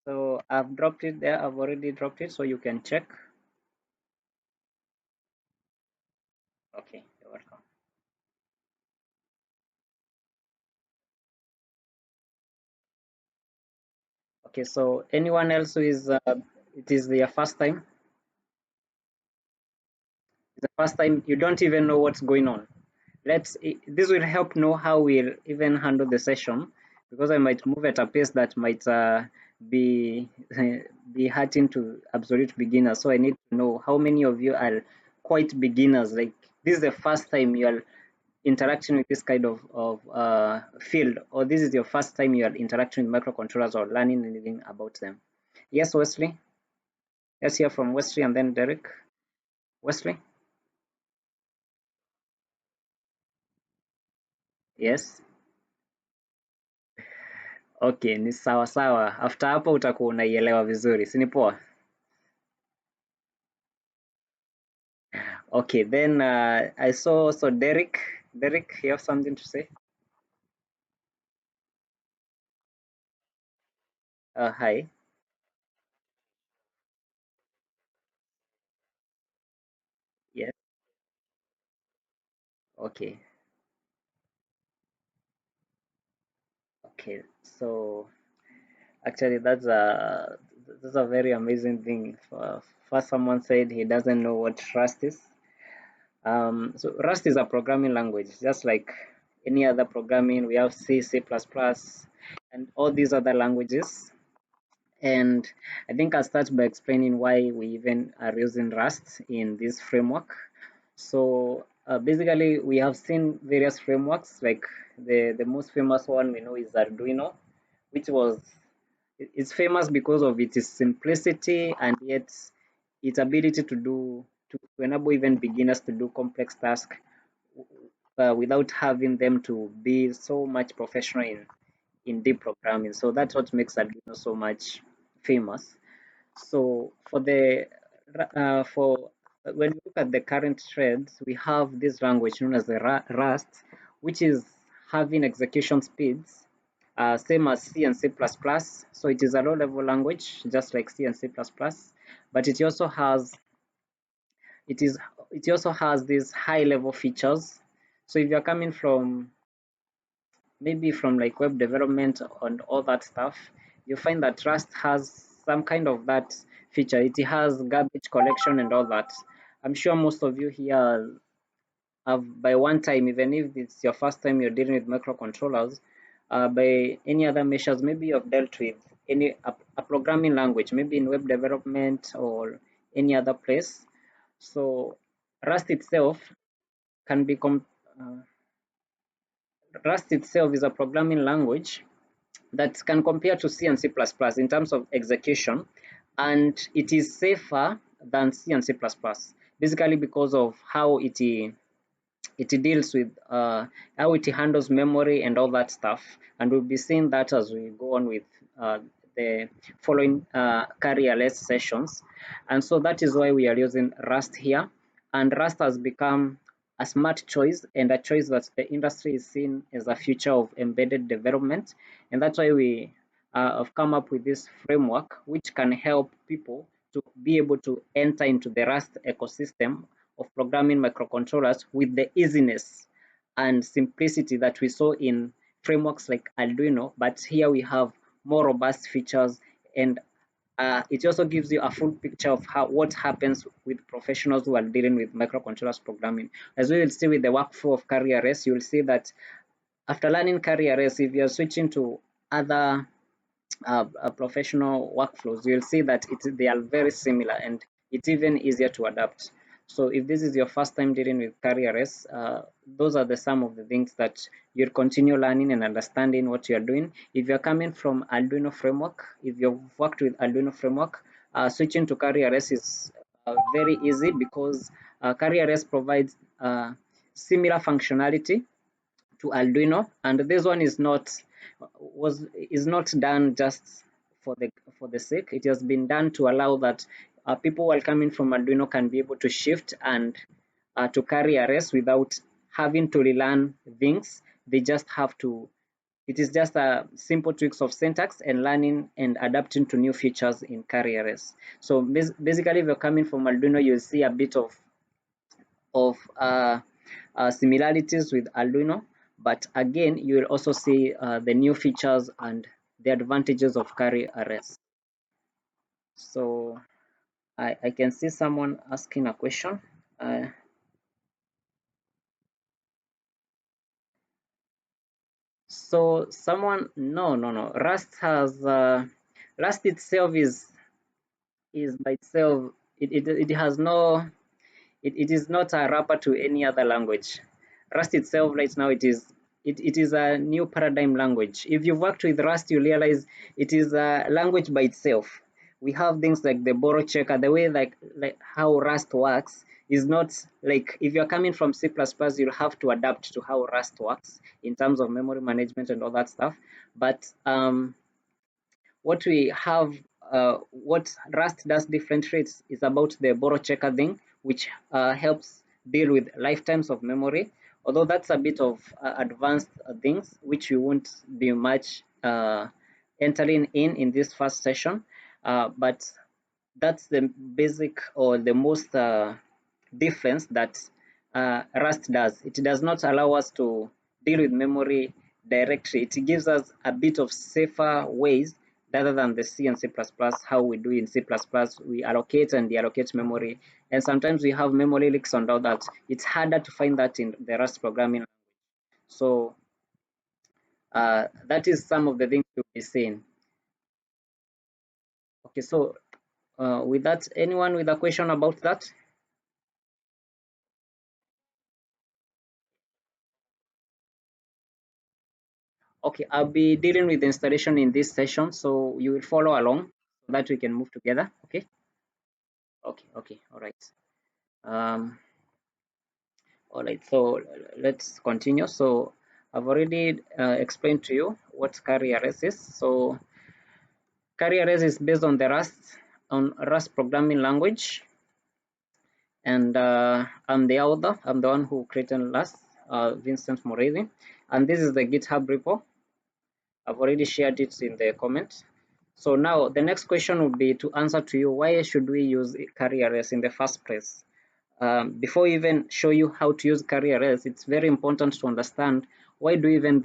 So I've dropped it there. I've already dropped it, so you can check. Okay, you're welcome. Okay, so anyone else who is it is their first time, the first time you don't even know what's going on. This will help know how we'll even handle the session, because I might move at a pace that might be be hurting to absolute beginners. So I need to know how many of you are quite beginners. Like this is the first time you are interacting with this kind of field, or this is your first time you are interacting with microcontrollers or learning anything about them. Yes, Wesley. Let's hear from Wesley and then Derek. Wesley. Yes. Okay, ni sawa sawa. After hapo utakuwa unaielewa vizuri, si ni poa? Okay, then I saw so Derek. Derek, you have something to say? Hi. Yes. Okay. Okay. So actually, that's a very amazing thing. First, someone said he doesn't know what Rust is. So Rust is a programming language, just like any other programming. We have C, C++, and all these other languages. And I think I'll start by explaining why we even are using Rust in this framework. So basically, we have seen various frameworks, like the most famous one we know is Arduino, which was it's famous because of its simplicity and yet its ability to enable even beginners to do complex tasks without having them to be so much professional in deep programming. So that's what makes Arduino so much famous. So for when we look at the current trends, we have this language known as the Rust, which is having execution speeds same as C and C++. So it is a low-level language, just like C and C++, but it is it also has these high-level features. So if you're coming from maybe from like web development and all that stuff, you find that Rust has some kind of that feature. It has garbage collection and all that. I'm sure most of you here have by one time, even if it's your first time you're dealing with microcontrollers, by any other measures, maybe you've dealt with a programming language, maybe in web development or any other place. So Rust itself can be Rust itself is a programming language that can compare to C and C++ in terms of execution, and it is safer than C and C++, basically because of how it deals with how it handles memory and all that stuff. And we'll be seeing that as we go on with the following kariRS sessions. And so that is why we are using Rust here. And Rust has become a smart choice and a choice that the industry is seeing as a future of embedded development. And that's why we have come up with this framework, which can help people to be able to enter into the Rust ecosystem of programming microcontrollers with the easiness and simplicity that we saw in frameworks like Arduino, but here we have more robust features, and it also gives you a full picture of what happens with professionals who are dealing with microcontrollers programming. As we will see with the workflow of kariRS, you will see that after learning kariRS, if you're switching to other professional workflows, you'll see that they are very similar and it's even easier to adapt. So if this is your first time dealing with kariRS, those are some of the things that you'll continue learning and understanding what you're doing. If you're coming from Arduino framework, if you've worked with Arduino framework, switching to kariRS is very easy because kariRS provides similar functionality to Arduino, and this one is not done just for the sake. It has been done to allow that people who are coming from Arduino can be able to shift and to kariRS without having to relearn things. They just have to It is just a simple tweaks of syntax and learning and adapting to new features in kariRS. So basically, if you're coming from Arduino, you'll see a bit of similarities with Arduino, but again, you will also see the new features and the advantages of kariRS. So I can see someone asking a question. So someone, no. Rust itself is by itself. It has no. It is not a wrapper to any other language. Rust itself right now it is a new paradigm language. If you've worked with Rust, you realize it is a language by itself. We have things like the borrow checker. The way like how Rust works is not like if you're coming from C++, you'll have to adapt to how Rust works in terms of memory management and all that stuff. But what we have, what Rust does differentiates is about the borrow checker thing, which helps deal with lifetimes of memory. Although that's a bit of advanced things, which we won't be much entering in this first session. But that's the basic or the most difference that Rust does. It does not allow us to deal with memory directly. It gives us a bit of safer ways rather than the C and C++, how we do in C++. We allocate and deallocate memory. And sometimes we have memory leaks and all that. It's harder to find that in the Rust programming. So that is some of the things to be seen. Okay, so with that, anyone with a question about that? Okay, I'll be dealing with the installation in this session, so you will follow along so that we can move together. Okay. Okay, all right. Um, all right, so let's continue. So I've already explained to you what kariRS is. So kariRS is based on the Rust programming language, and I'm the author. I'm the one who created Rust, Vincent Morezi, and this is the GitHub repo. I've already shared it in the comments. So now the next question would be to answer to you, why should we use kariRS in the first place? Before we even show you how to use kariRS, it's very important to understand why do we even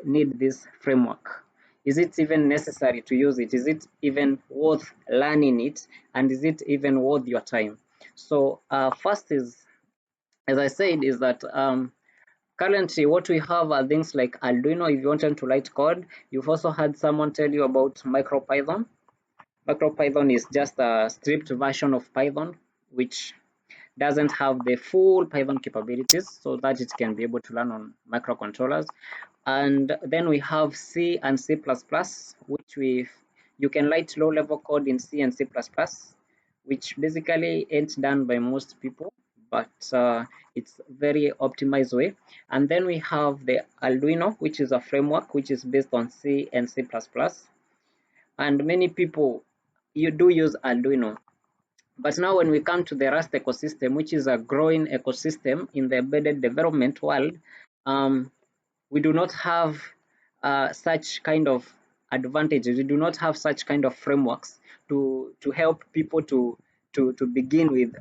need this framework? Is it even necessary to use it? Is it even worth learning it? And is it even worth your time? So first is, as I said, is that currently what we have are things like Arduino. If you wanted to write code, you've also had someone tell you about MicroPython. MicroPython is just a stripped version of Python, which doesn't have the full Python capabilities so that it can be able to run on microcontrollers. And then we have C and C++, which you can write low-level code in C and C++, which basically ain't done by most people, but it's very optimized way. And then we have the Arduino, which is a framework which is based on C and C++. And many people you do use Arduino. But now when we come to the Rust ecosystem, which is a growing ecosystem in the embedded development world, we do not have such kind of advantages. We do not have such kind of frameworks to help people to begin with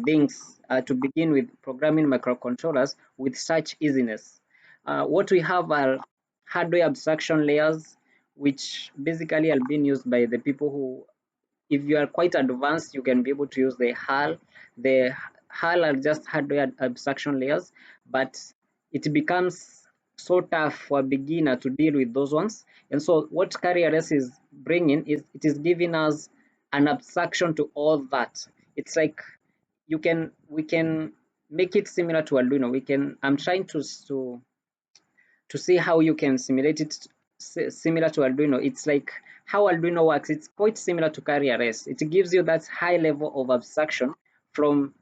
things, to begin with programming microcontrollers with such easiness. What we have are hardware abstraction layers, which basically are being used by the people who, if you are quite advanced, you can be able to use the HAL. The HAL are just hardware abstraction layers, but it becomes so tough for a beginner to deal with those ones. And so what kariRS is bringing is it is giving us an abstraction to all that. It's like we can make it similar to Arduino. I'm trying to see how you can simulate it similar to Arduino. It's like how Arduino works. It's quite similar to kariRS. It gives you that high level of abstraction from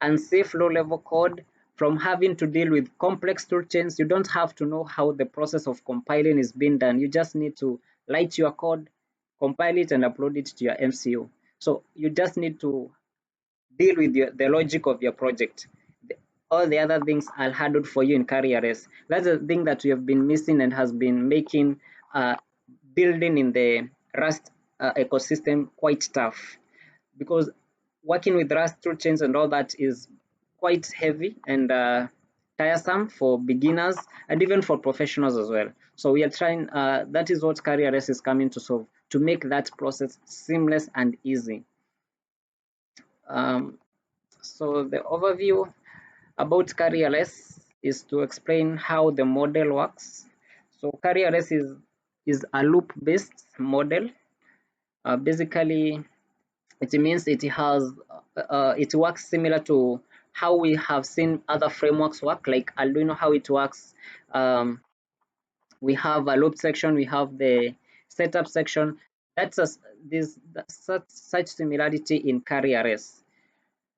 unsafe low level code, from having to deal with complex toolchains. You don't have to know how the process of compiling is being done. You just need to write your code, compile it, and upload it to your MCU. So you just need to deal with the logic of your project. all the other things are handled for you in kariRS. That's the thing that we have been missing and has been making building in the Rust ecosystem quite tough, because working with Rust toolchains and all that is quite heavy and tiresome for beginners and even for professionals as well. So we are trying, that is what kariRS is coming to solve, to make that process seamless and easy. Um, so the overview about kariRS is to explain how the model works. So kariRS is a loop-based model. Basically, it means it works similar to how we have seen other frameworks work, like Arduino, how it works. We have a loop section, we have the setup section. That's such similarity in kariRS,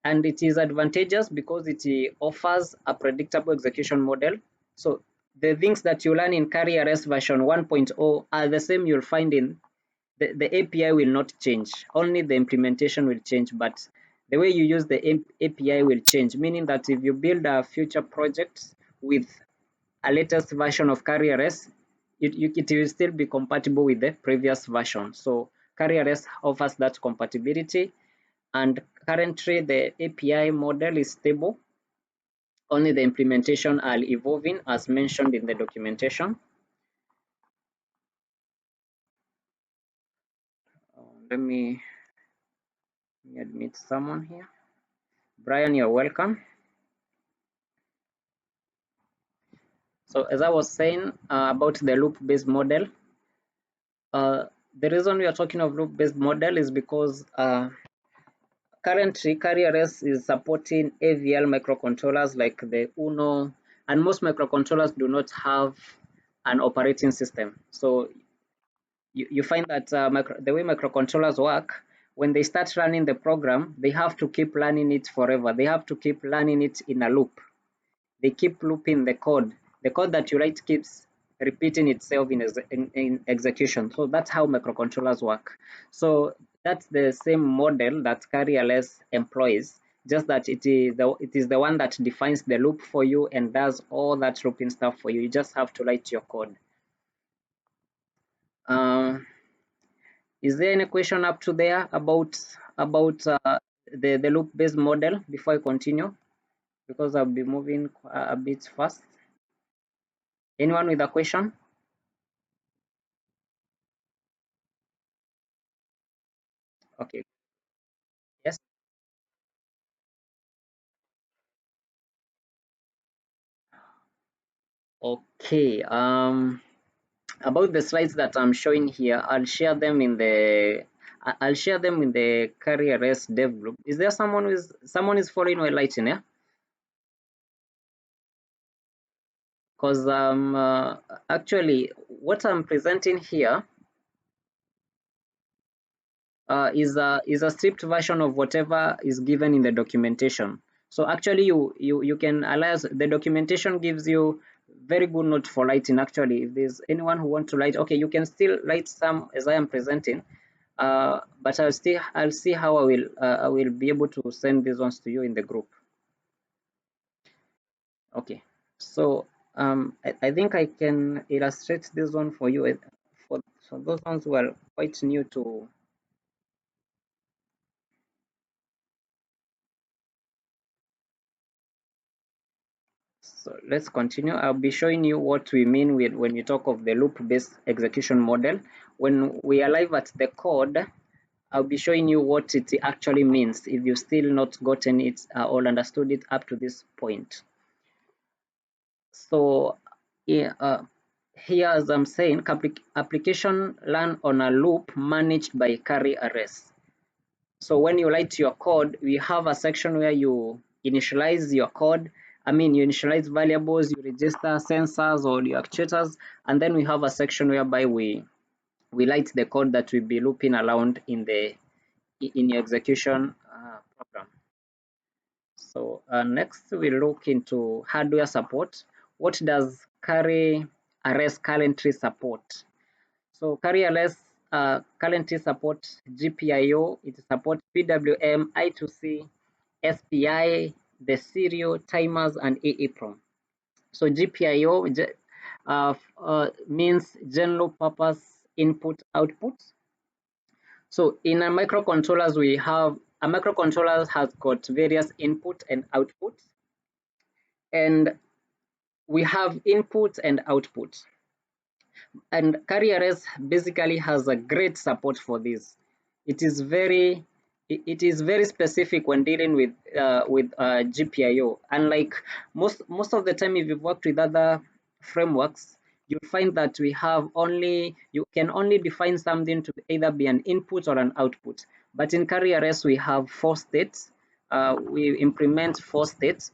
and it is advantageous because it offers a predictable execution model. So the things that you learn in kariRS version 1.0 are the same you'll find in the API will not change, only the implementation will change, but the way you use the API will change, meaning that if you build a future project with a latest version of kariRS, it will still be compatible with the previous version. So kariRS offers that compatibility, and currently the API model is stable, only the implementation are evolving as mentioned in the documentation. Let me admit someone here. Brian, you're welcome. So as I was saying about the loop-based model, the reason we are talking of loop-based model is because currently kariRS is supporting AVL microcontrollers like the Uno, and most microcontrollers do not have an operating system. So you find that the way microcontrollers work, when they start running the program, they have to keep learning it forever. They have to keep learning it in a loop. They keep looping the code. The code that you write keeps repeating itself in execution. So that's how microcontrollers work. So that's the same model that kariRS employs, just that it is the one that defines the loop for you and does all that looping stuff for you. You just have to write your code. Is there any question up to there about the loop based model before I continue? Because I'll be moving a bit fast. Anyone with a question? Okay. Yes. Okay. About the slides that I'm showing here, I'll share them in the kariRS dev group. Is there someone is following my lighting? Yeah. Because actually what I'm presenting here is a stripped version of whatever is given in the documentation. So actually you can allow, the documentation gives you very good note for writing. Actually, if there's anyone who wants to write, okay, you can still write some as I am presenting, but I'll see how I will be able to send these ones to you in the group. Okay, so I think I can illustrate this one for you, for those ones who are quite new to. So let's continue. I'll be showing you what we mean with when we talk of the loop-based execution model. When we arrive at the code, I'll be showing you what it actually means if you've still not gotten it or understood it up to this point. So yeah, here, as I'm saying, application run on a loop managed by kariRS. So when you write your code, we have a section where you initialize your code. I mean, you initialize variables, you register sensors or your actuators, and then we have a section whereby we write the code that will be looping around in your execution program. So next we look into hardware support. What does kariRS currently support? So kariRS currently supports GPIO, it supports PWM, I2C, SPI, the serial, timers, and EEPROM. So GPIO means general purpose input output. So in a microcontrollers, we have a microcontroller has got various input and output, and we have input and output. And kariRS basically has a great support for this. It is very specific when dealing with GPIO. Unlike most of the time, if you've worked with other frameworks, you'll find that you can only define something to either be an input or an output. But in kariRS, we have 4 states. We implement 4 states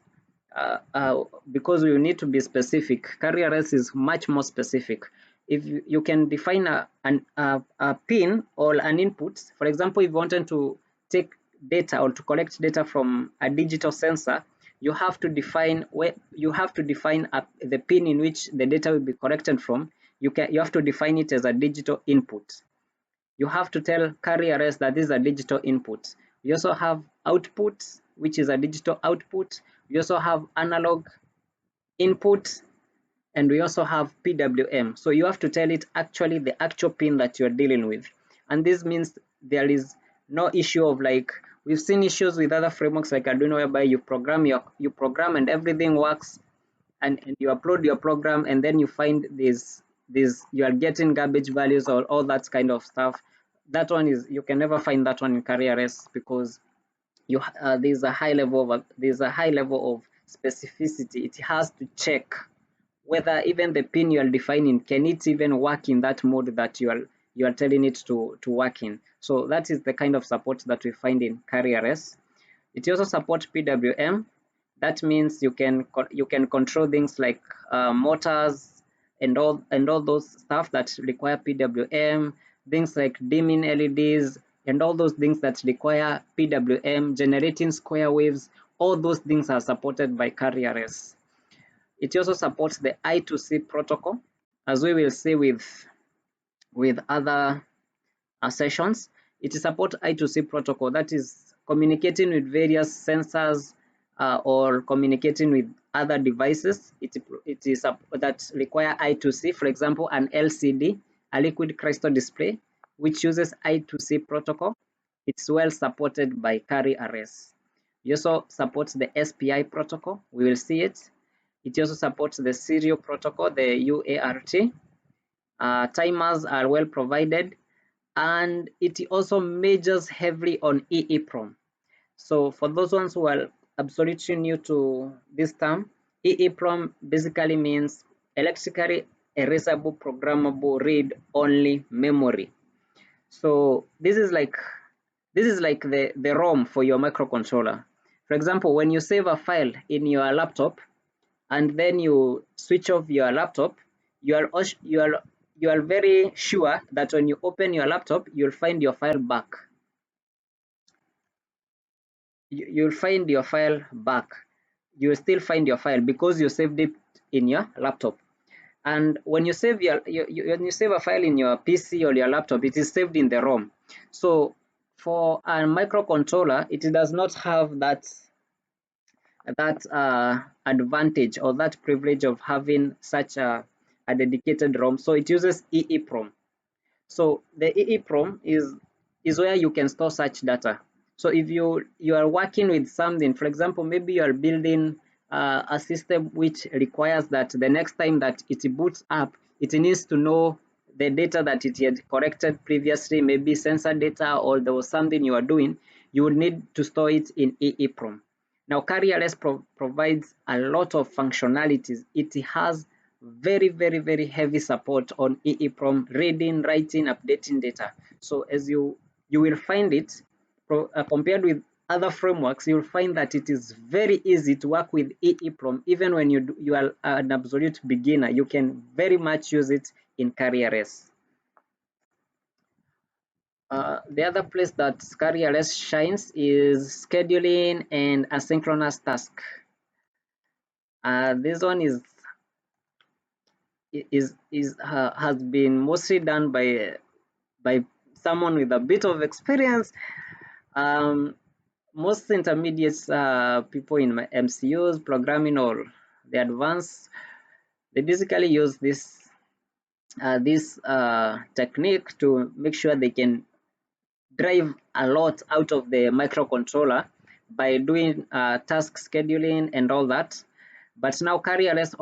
because we need to be specific. kariRS is much more specific. If you can define a pin or an input, for example, if you wanted to take data or to collect data from a digital sensor, you have to define the pin in which the data will be collected from. You have to define it as a digital input. You have to tell kariRS that this is a digital input. We also have output, which is a digital output. We also have analog input, and we also have PWM. So you have to tell it actually the actual pin that you're dealing with. And this means there is no issue of, like, we've seen issues with other frameworks like Arduino, whereby you program and everything works, and you upload your program, and then you find this you are getting garbage values or all that kind of stuff. That one is, you can never find that one in kariRS, because there's a high level of specificity. It has to check whether even the pin you are defining, can it even work in that mode that you are telling it to work in. So that is the kind of support that we find in kariRS. It also supports PWM. That means you can control things like motors and all those stuff that require PWM, things like dimming LEDs and all those things that require PWM, generating square waves. All those things are supported by kariRS. It also supports the I2C protocol, as we will see with other sessions. It supports I2C protocol, that is communicating with various sensors or communicating with other devices. It is that require I2C. For example, an LCD, a liquid crystal display, which uses I2C protocol. It's well supported by kariRS. It also supports the SPI protocol. We will see it. It also supports the serial protocol, the UART. Timers are well provided, and it also majors heavily on EEPROM. So for those ones who are absolutely new to this term, EEPROM basically means electrically erasable programmable read-only memory. So this is like the ROM for your microcontroller. For example, when you save a file in your laptop and then you switch off your laptop, you are very sure that when you open your laptop, you'll find your file back. You'll find your file back. You'll still find your file because you saved it in your laptop. And when you save when you save a file in your PC or your laptop, it is saved in the ROM. So for a microcontroller, it does not have that advantage or that privilege of having such a dedicated ROM. So it uses EEPROM. So the EEPROM is where you can store such data. So if you are working with something, for example, maybe you are building a system which requires that the next time that it boots up, it needs to know the data that it had collected previously, maybe sensor data, or there was something you are doing, you would need to store it in EEPROM. Now, kariRS provides a lot of functionalities. It has very, very, very heavy support on EEPROM, reading, writing, updating data. So as you will find it, compared with other frameworks, you'll find that it is very easy to work with EEPROM. Even when you are an absolute beginner, you can very much use it in kariRS. The other place that kariRS shines is scheduling and asynchronous task. This one has been mostly done by someone with a bit of experience. most intermediate people in my MCUs, programming or the advanced, they basically use this technique to make sure they can drive a lot out of the microcontroller by doing task scheduling and all that. But now kariRS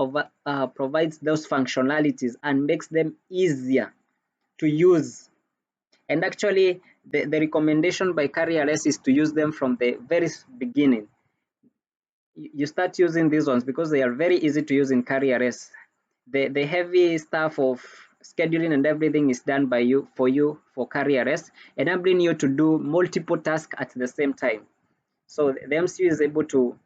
provides those functionalities and makes them easier to use. And actually, the recommendation by kariRS is to use them from the very beginning. You start using these ones because they are very easy to use in kariRS. The heavy stuff of scheduling and everything is done by you for kariRS, enabling you to do multiple tasks at the same time. So the MCU is able to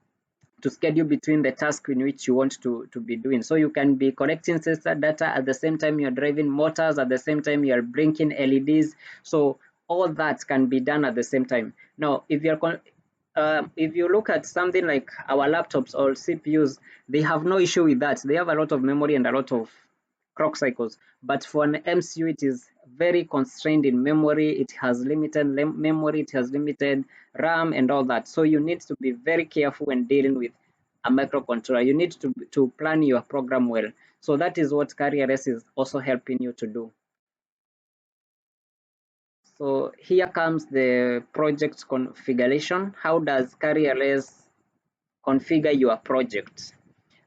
schedule between the task in which you want to be doing. So you can be collecting sensor data at the same time you're driving motors, at the same time you're blinking LEDs. So all that can be done at the same time. Now, if you look at something like our laptops or CPUs, they have no issue with that. They have a lot of memory and a lot of clock cycles. But for an MCU, it is very constrained in memory. It has limited memory, it has limited RAM and all that. So you need to be very careful when dealing with a microcontroller. You need to plan your program well. So that is what kariRS is also helping you to do. So here comes the project configuration. How does kariRS configure your project?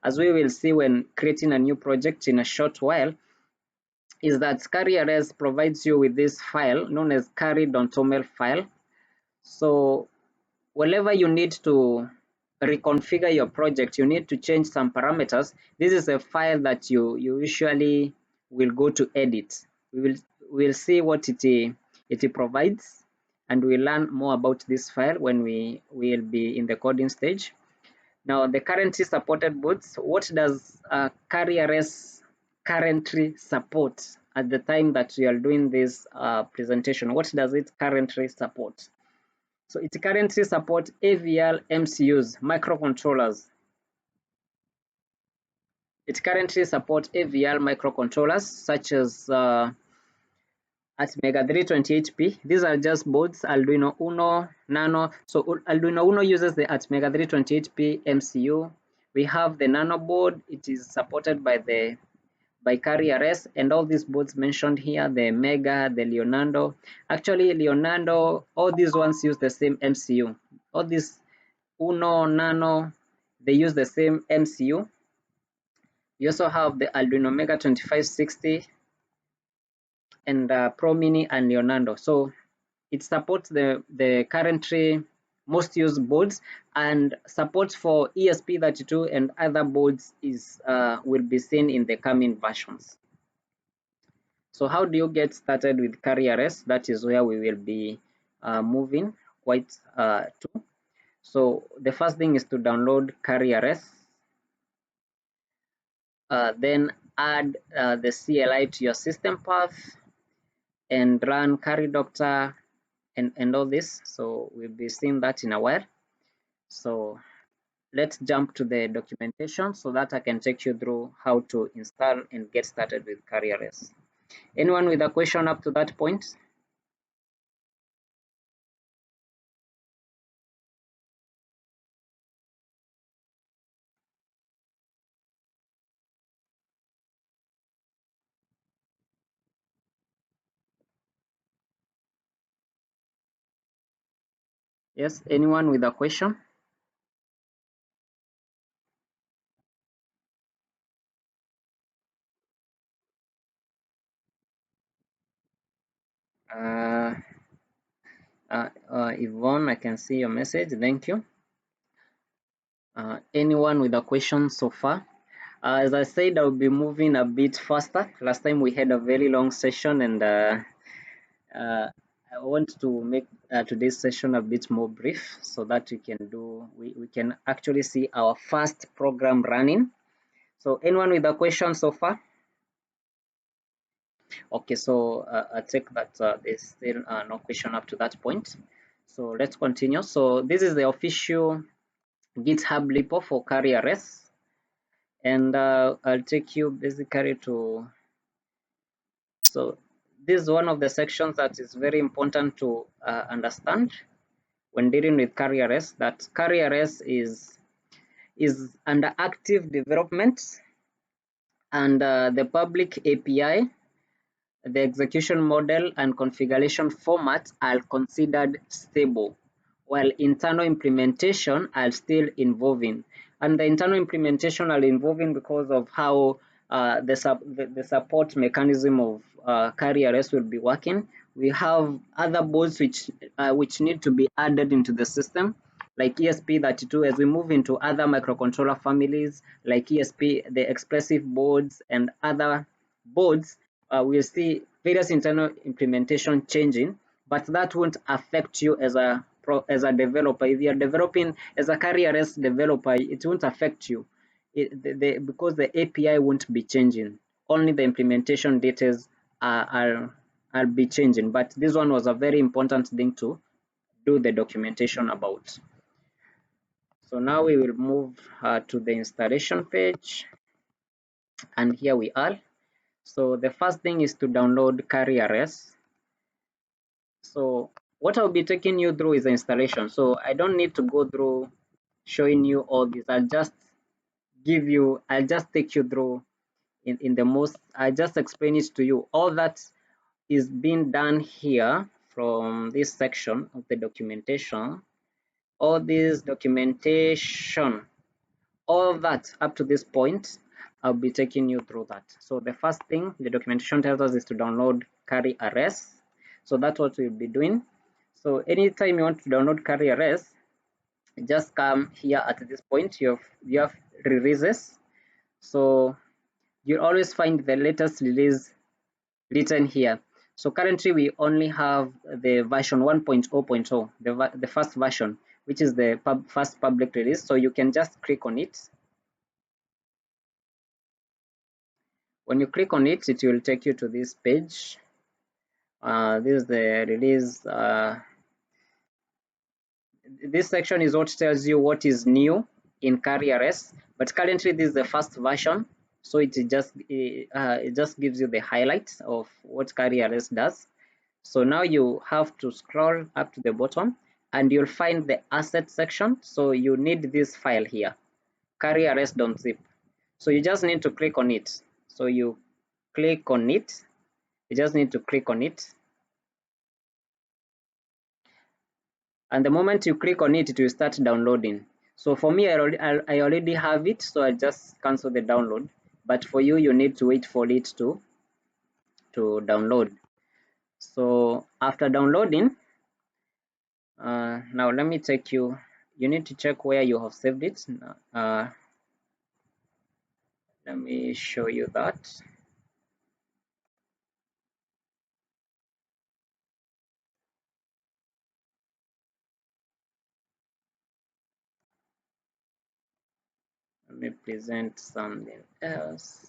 As we will see when creating a new project in a short while, is that kariRS provides you with this file known as kari.toml file. So whenever you need to reconfigure your project, you need to change some parameters. This is a file that you usually will go to edit. We'll see what it provides, and we'll learn more about this file when we will be in the coding stage. Now, the currently supported boards, what does kariRS currently support at the time that we are doing this presentation? What does it currently support? So it currently supports AVL MCUs, microcontrollers. It currently supports AVL microcontrollers such as Atmega 328P. These are just boards, Arduino Uno, Nano. So Arduino Uno uses the Atmega 328P MCU. We have the Nano board. It is supported by kariRS, and all these boards mentioned here, the Mega, the Leonardo. Actually, Leonardo, all these ones use the same MCU. All these Uno, Nano, they use the same MCU. You also have the Arduino Mega 2560 and Pro Mini and Leonardo. So it supports the currently most used boards, and support for ESP32 and other boards is will be seen in the coming versions. So how do you get started with kariRS? That is where we will be moving quite to. So the first thing is to download kariRS, then add the CLI to your system path and run kari.doctor and all this. So we'll be seeing that in a while. So let's jump to the documentation so that I can take you through how to install and get started with kariRS. Anyone with a question up to that point? Yes, anyone with a question? Yvonne, I can see your message. Thank you. Anyone with a question so far? As I said, I'll be moving a bit faster. Last time we had a very long session, and I want to make today's session a bit more brief so that we can actually see our first program running. So anyone with a question so far? Okay, so I take that there's still no question up to that point. So let's continue. So this is the official GitHub repo for kariRS, and I'll take you basically to. So this is one of the sections that is very important to understand. when dealing with kariRS, that kariRS is under active development, and the public API, the execution model, and configuration format are considered stable, while internal implementation are still evolving. And the internal implementation are evolving because of how the support mechanism of kariRS will be working. We have other boards which need to be added into the system, like ESP32, as we move into other microcontroller families like ESP, the expressive boards, and other boards. We'll see various internal implementation changing, but that won't affect you as a developer. If you're developing as a kariRS developer, it won't affect you because the API won't be changing. Only the implementation details are be changing. But this one was a very important thing to do the documentation about. So now we will move to the installation page, and here we are. So the first thing is to download kariRS. So what I'll be taking you through is the installation. So I don't need to go through showing you all this. I'll just take you through in the most, I just explain it to you. All that is being done here from this section of the documentation. All this documentation, all that up to this point, I'll be taking you through that. So the first thing the documentation tells us is to download kariRS. So that's what we'll be doing. So anytime you want to download kariRS, just come here at this point. You have releases. So you always find the latest release written here. So currently we only have the version 1.0.0, the first version, which is the first public release. So you can just click on it. When you click on it, it will take you to this page. This is the release. This section is what tells you what is new in kariRS, but currently this is the first version, so it just gives you the highlights of what kariRS does. So now you have to scroll up to the bottom, and you'll find the asset section. So you need this file here, kariRS.zip. So you just need to click on it. So you click on it. You just need to click on it. And the moment you click on it, it will start downloading. So for me, I already have it, so I just cancel the download. But for you, you need to wait for it to download. So after downloading, now let me take you. You need to check where you have saved it. Let me show you that. Let me present something else.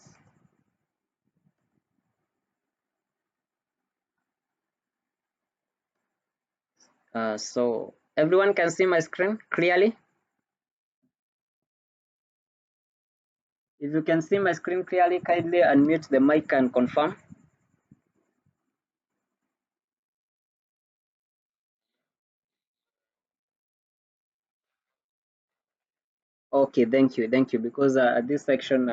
So everyone can see my screen clearly? If you can see my screen clearly, kindly unmute the mic and confirm. Okay, thank you, because this section,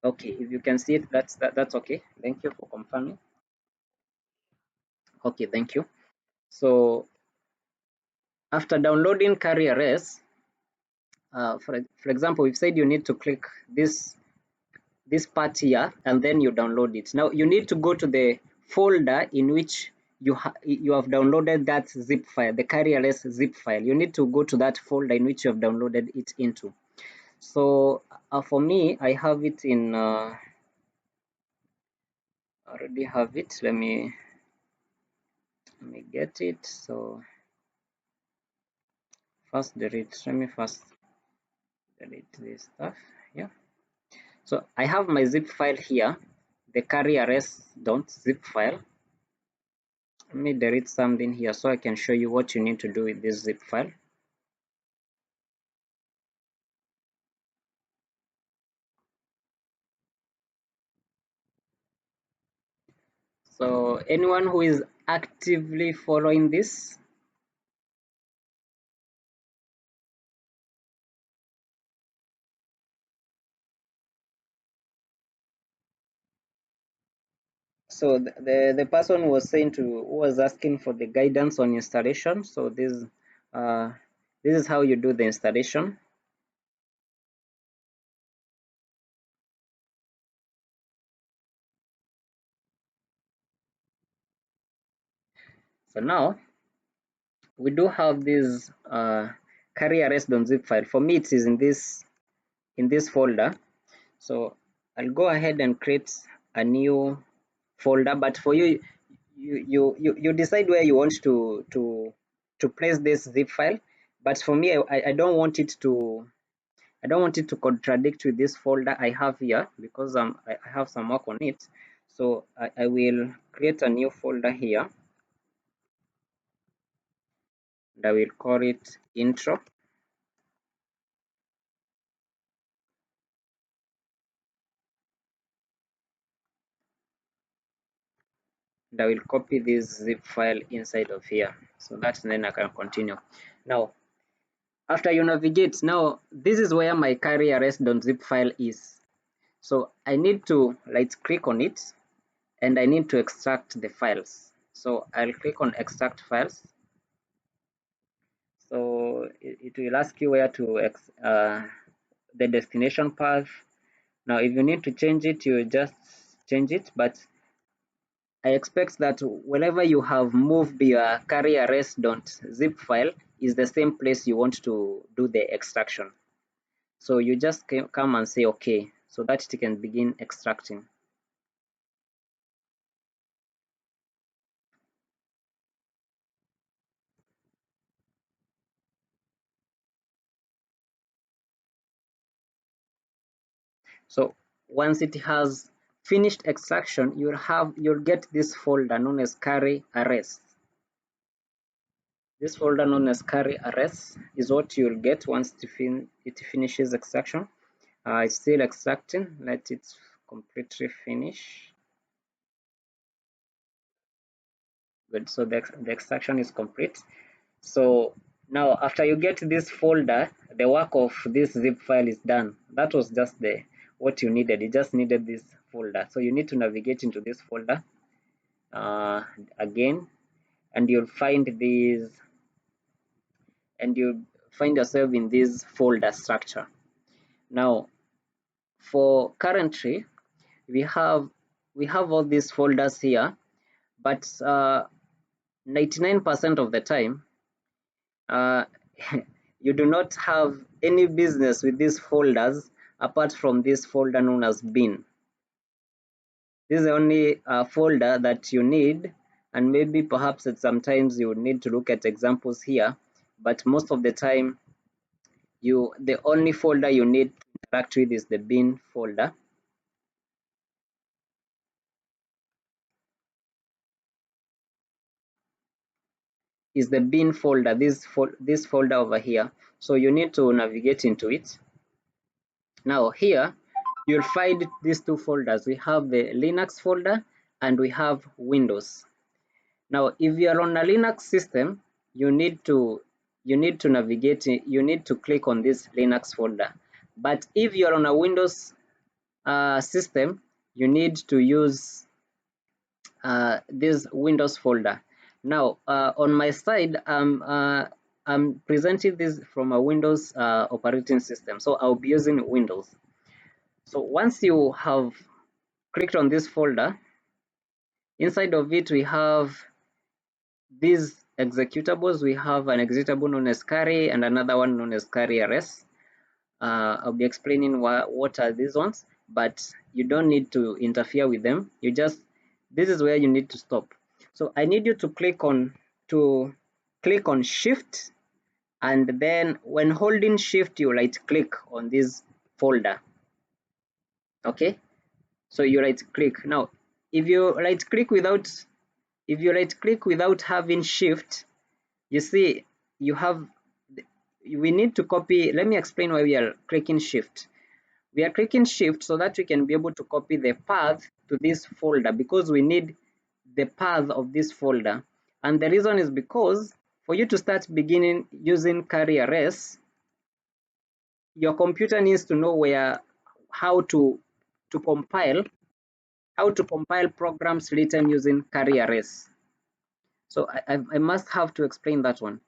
okay, if you can see it, that's okay. Thank you for confirming. Okay, thank you. So after downloading kariRS, for example, we've said you need to click this part here, and then you download it. Now you need to go to the folder in which you have downloaded that zip file, the kariRS zip file. You need to go to that folder in which you have downloaded it into. So for me, I have it in. Already have it. Let me get it. So first delete. Let me first delete this stuff. Yeah. So I have my zip file here, the kariRS.zip file. Let me delete something here so I can show you what you need to do with this zip file. So anyone who is actively following this, So the person was saying who was asking for the guidance on installation. So this is how you do the installation. So now we do have this kariRS.zip file. For me, it is in this folder. So I'll go ahead and create a new folder. But for you, you decide where you want to place this zip file. But for me, I don't want it to contradict with this folder I have here, because I have some work on it. So I will create a new folder here, and I will call it intro. And I will copy this zip file inside of here, so that then I can continue. Now, after you navigate, now this is where my kariRS.zip file is. So I need to right click on it, and I need to extract the files. So I'll click on extract files. So it will ask you where to the destination path. Now, if you need to change it, you just change it, but I expect that whenever you have moved your kariRS.zip file is the same place you want to do the extraction. So you just come and say okay, so that it can begin extracting. So once it has finished extraction, you'll get this folder known as kariRS. This folder known as kariRS is what you'll get once it finishes extraction. It's still extracting. Let it completely finish. Good. So the extraction is complete. So now after you get this folder, the work of this zip file is done. That was just what you needed. You just needed this folder. So you need to navigate into this folder again, and you'll find these, and you find yourself in this folder structure. Now, for currently, we have all these folders here, but 99% of the time, uh, you do not have any business with these folders apart from this folder known as bin. This is the only folder that you need, and maybe perhaps at sometimes you need to look at examples here, but most of the time the only folder you need to interact with is the bin folder. Is the bin folder, this folder over here. So you need to navigate into it. Now here you'll find these two folders. We have the Linux folder and we have Windows. Now if you're on a Linux system, you need to navigate, you need to click on this Linux folder. But if you're on a Windows system, you need to use this Windows folder. Now on my side, I'm presenting this from a Windows operating system, so I'll be using Windows. So once you have clicked on this folder, inside of it we have these executables. We have an executable known as kari and another one known as kariRS. I'll be explaining what are these ones, but you don't need to interfere with them. This is where you need to stop. So I need you to click on shift, and then when holding shift you right click on this folder. Okay, so you right click. Now if you right click without having shift, you see we need to copy. Let me explain why we are clicking shift. We are clicking shift so that we can be able to copy the path to this folder, because we need the path of this folder. And the reason is because for you to start beginning using kariRS, your computer needs to know how to compile how to compile programs written using kariRS. So I must have to explain that one.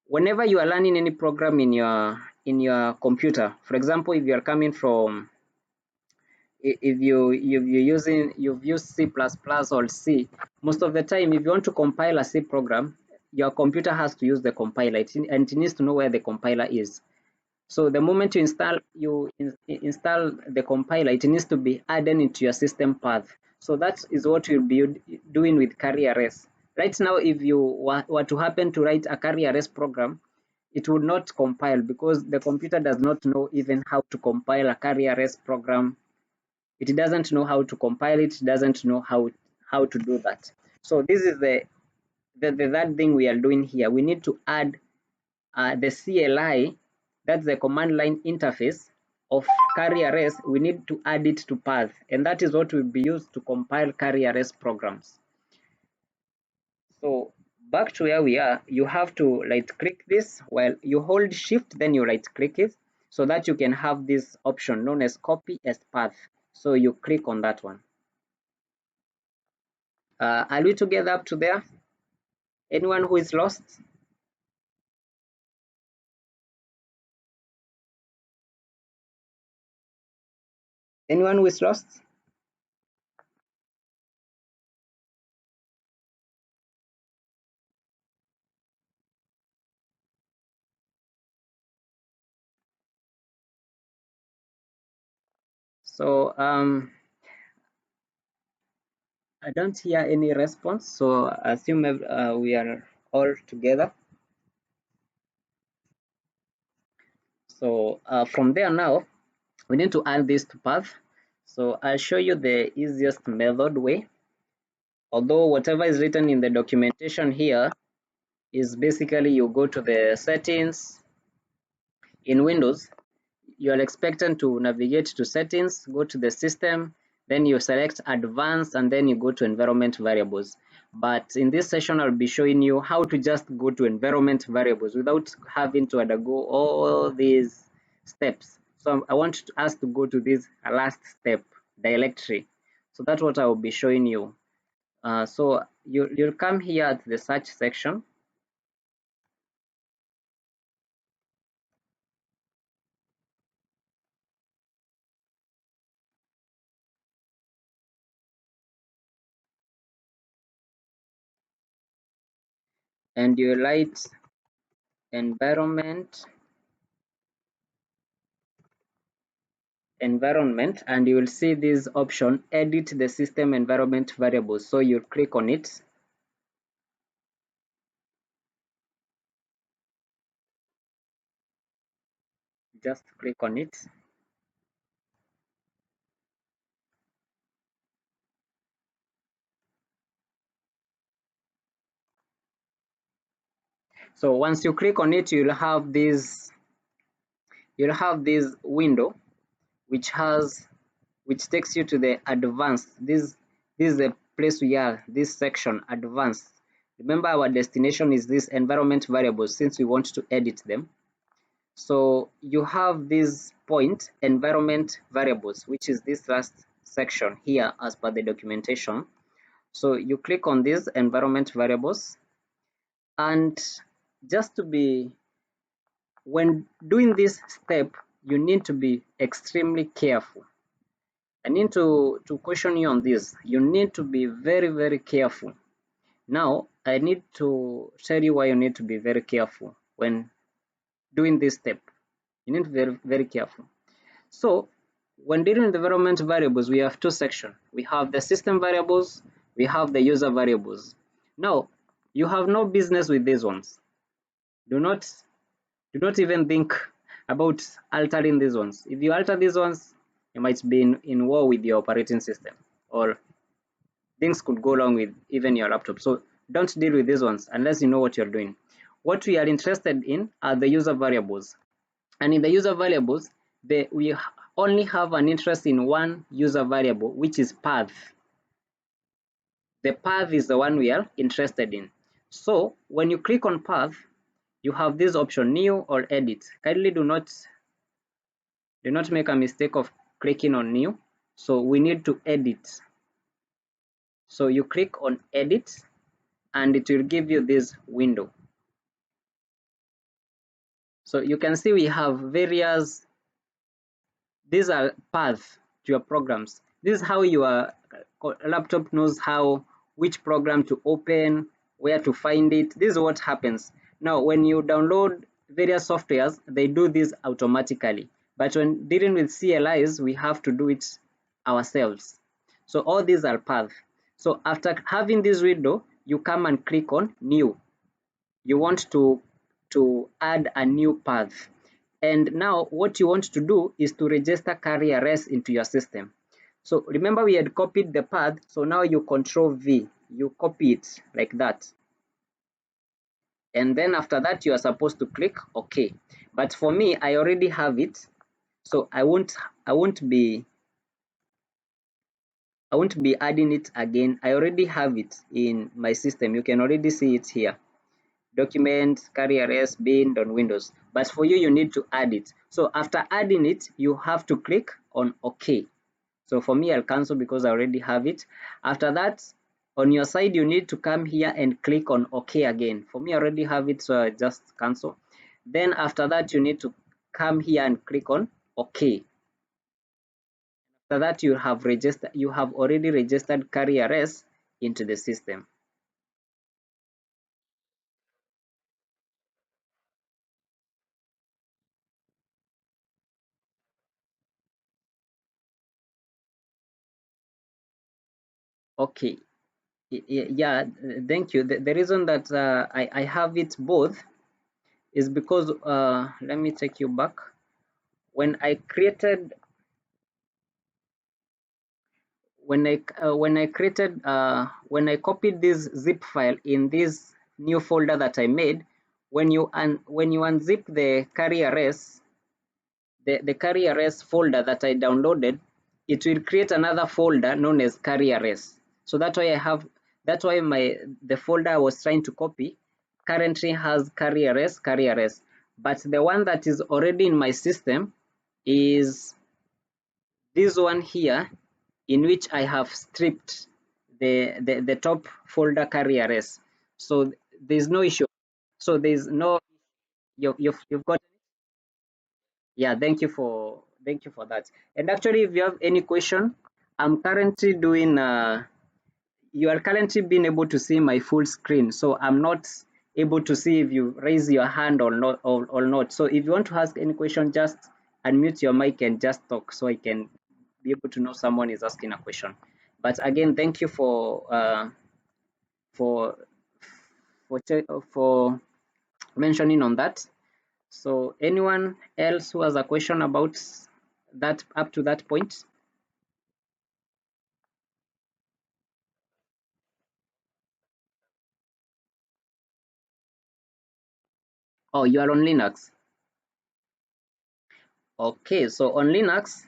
Whenever you are learning any program in your computer, for example, if you are coming from, if you've used C++ or C, most of the time if you want to compile a C program, your computer has to use the compiler, and it needs to know where the compiler is. So the moment you install the compiler, it needs to be added into your system path. So that is what you'll be doing with kariRS. Right now, if you were to happen to write a kariRS program, it would not compile because the computer does not know even how to compile a kariRS program. It doesn't know how to compile it, doesn't know how to do that. So this is the third thing we are doing here. We need to add the CLI, that's the command line interface of kariRS. We need to add it to path, and that is what will be used to compile kariRS programs. So back to where we are, you have to right click this. While you hold shift, then you right click it so that you can have this option known as copy as path. So you click on that one. Are we together up to there? Anyone who is lost? Anyone who is lost? So I don't hear any response, so I assume we are all together. So from there now, we need to add this to path. So I'll show you the easiest method way. Although whatever is written in the documentation here is basically you go to the settings in Windows. You are expected to navigate to settings, go to the system, then you select advanced, and then you go to environment variables. But in this session, I'll be showing you how to just go to environment variables without having to undergo all these steps. So I want us to go to this last step, directory. So that's what I will be showing you. So you'll come here at the search section. And you write environment, and you will see this option, edit the system environment variables. So you click on it. Just click on it. So once you click on it, you'll have this window which takes you to the advanced. This is the place we are, this section, advanced. Remember, our destination is this environment variables since we want to edit them. So you have this point, environment variables, which is this last section here as per the documentation. So you click on these environment variables, and just to be, when doing this step, you need to be extremely careful. I need to caution you on this. You need to be very, very careful. Now, I need to tell you why you need to be very careful when doing this step. You need to be very, very careful. So when dealing with environment variables, we have two sections. We have the system variables, we have the user variables. Now, you have no business with these ones. Do not even think about altering these ones. If you alter these ones, you might be in war with your operating system, or things could go wrong with even your laptop. So don't deal with these ones unless you know what you're doing. What we are interested in are the user variables. And in the user variables, we only have an interest in one user variable, which is path. The path is the one we are interested in. So when you click on path, you have this option, new or edit. Kindly do not make a mistake of clicking on new. So we need to edit. So you click on edit and it will give you this window. So you can see we have various, these are paths to your programs. This is how your laptop knows how, which program to open, where to find it. This is what happens. Now, when you download various softwares, they do this automatically. But when dealing with CLIs, we have to do it ourselves. So all these are paths. So after having this window, you come and click on new. You want to add a new path, and now what you want to do is to register kariRS into your system. So remember we had copied the path, so now you control V, you copy it like that, and then after that you are supposed to click OK. But for me, I already have it, so I won't be adding it again. I already have it in my system. You can already see it here. Document, kariRS, bin on Windows. But for you, you need to add it. So after adding it, you have to click on OK. So for me, I'll cancel because I already have it. After that, on your side, you need to come here and click on OK again. For me, I already have it, so I just cancel. Then after that, you need to come here and click on OK. After that, you have already registered kariRS into the system. Okay. Yeah, thank you. The reason that I have it both is because let me take you back. When I created when I copied this zip file in this new folder that I made, when you unzip the kariRS, the kariRS folder that I downloaded, it will create another folder known as kariRS. So that's why the folder I was trying to copy currently has kariRS, but the one that is already in my system is this one here, in which I have stripped the top folder kariRS. So there's no issue. So there's no, you've got. Yeah, thank you for that. And actually, if you have any question, I'm currently doing you are currently being able to see my full screen, so I'm not able to see if you raise your hand or not. So if you want to ask any question, just unmute your mic and just talk, so I can be able to know someone is asking a question. But again, thank you for for mentioning on that. So anyone else who has a question about that up to that point? Oh, you are on Linux. Okay, so on Linux,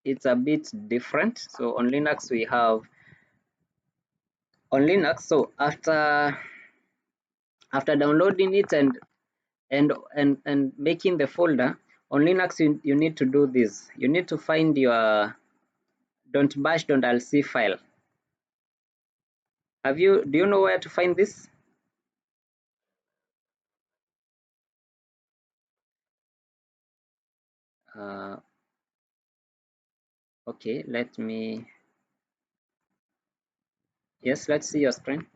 it's a bit different. So on Linux, we have on Linux. So after downloading it and making the folder on Linux, you need to do this. You need to find your .bash.lc file. Do you know where to find this? Uh, okay, yes, let's see your screen.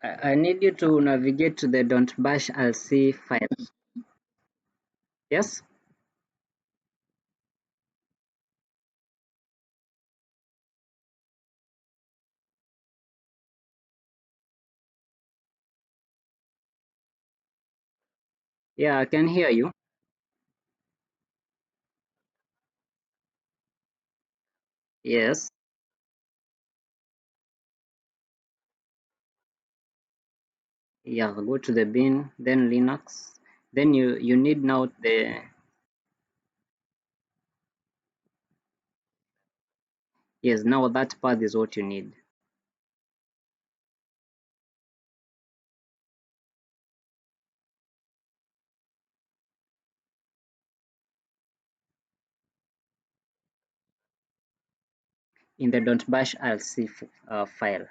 I need you to navigate to the .bash lc file. Yes. Yeah, I can hear you. Yes. Yeah, go to the bin, then Linux. Then you need now the yes. Now that path is what you need in the .bash lc file.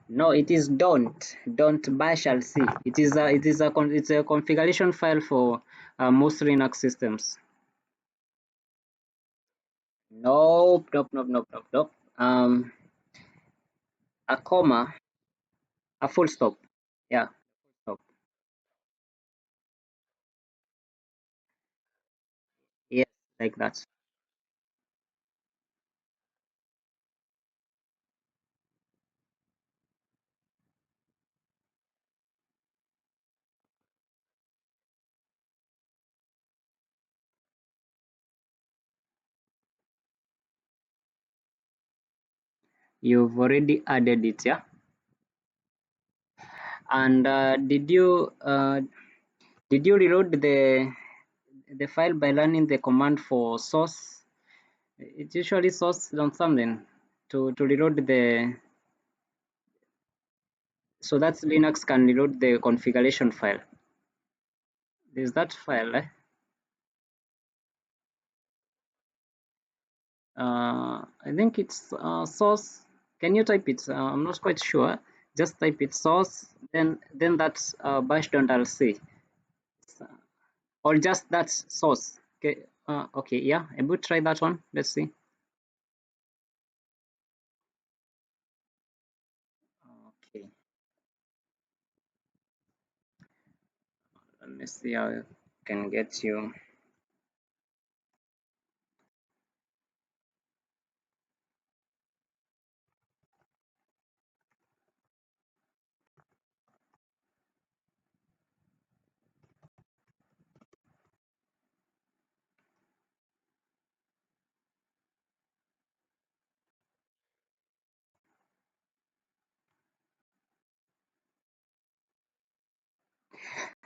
No, it is don't bash lc. It's a configuration file for most Linux systems. Nope, nope, nope, nope, nope, nope. A comma, a full stop. Yeah, stop. Yes, like that. You've already added it, yeah. And did you reload the file by running the command for source? It's usually source on something to reload the so that Linux can reload the configuration file. There's that file. I think it's source. Can you type it? I'm not quite sure. Just type it source, then that's bash.lc, or just that's source. Okay. Okay. Yeah. I will try that one. Let's see. Okay. Let me see how I can get you.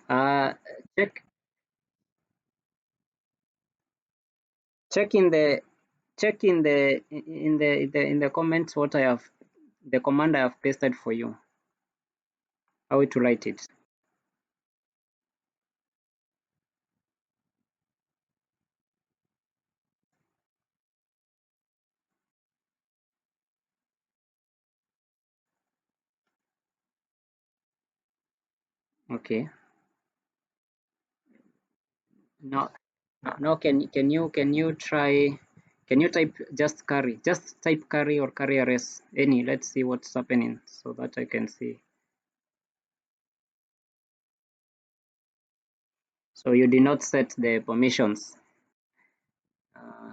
Uh, check check in the check in the comments what I have the command I have pasted for you. How to write it. Okay. Now, now can you try? Can you type just kari? Just type kari or kariRS any. Let's see what's happening so that I can see. So you did not set the permissions. Uh,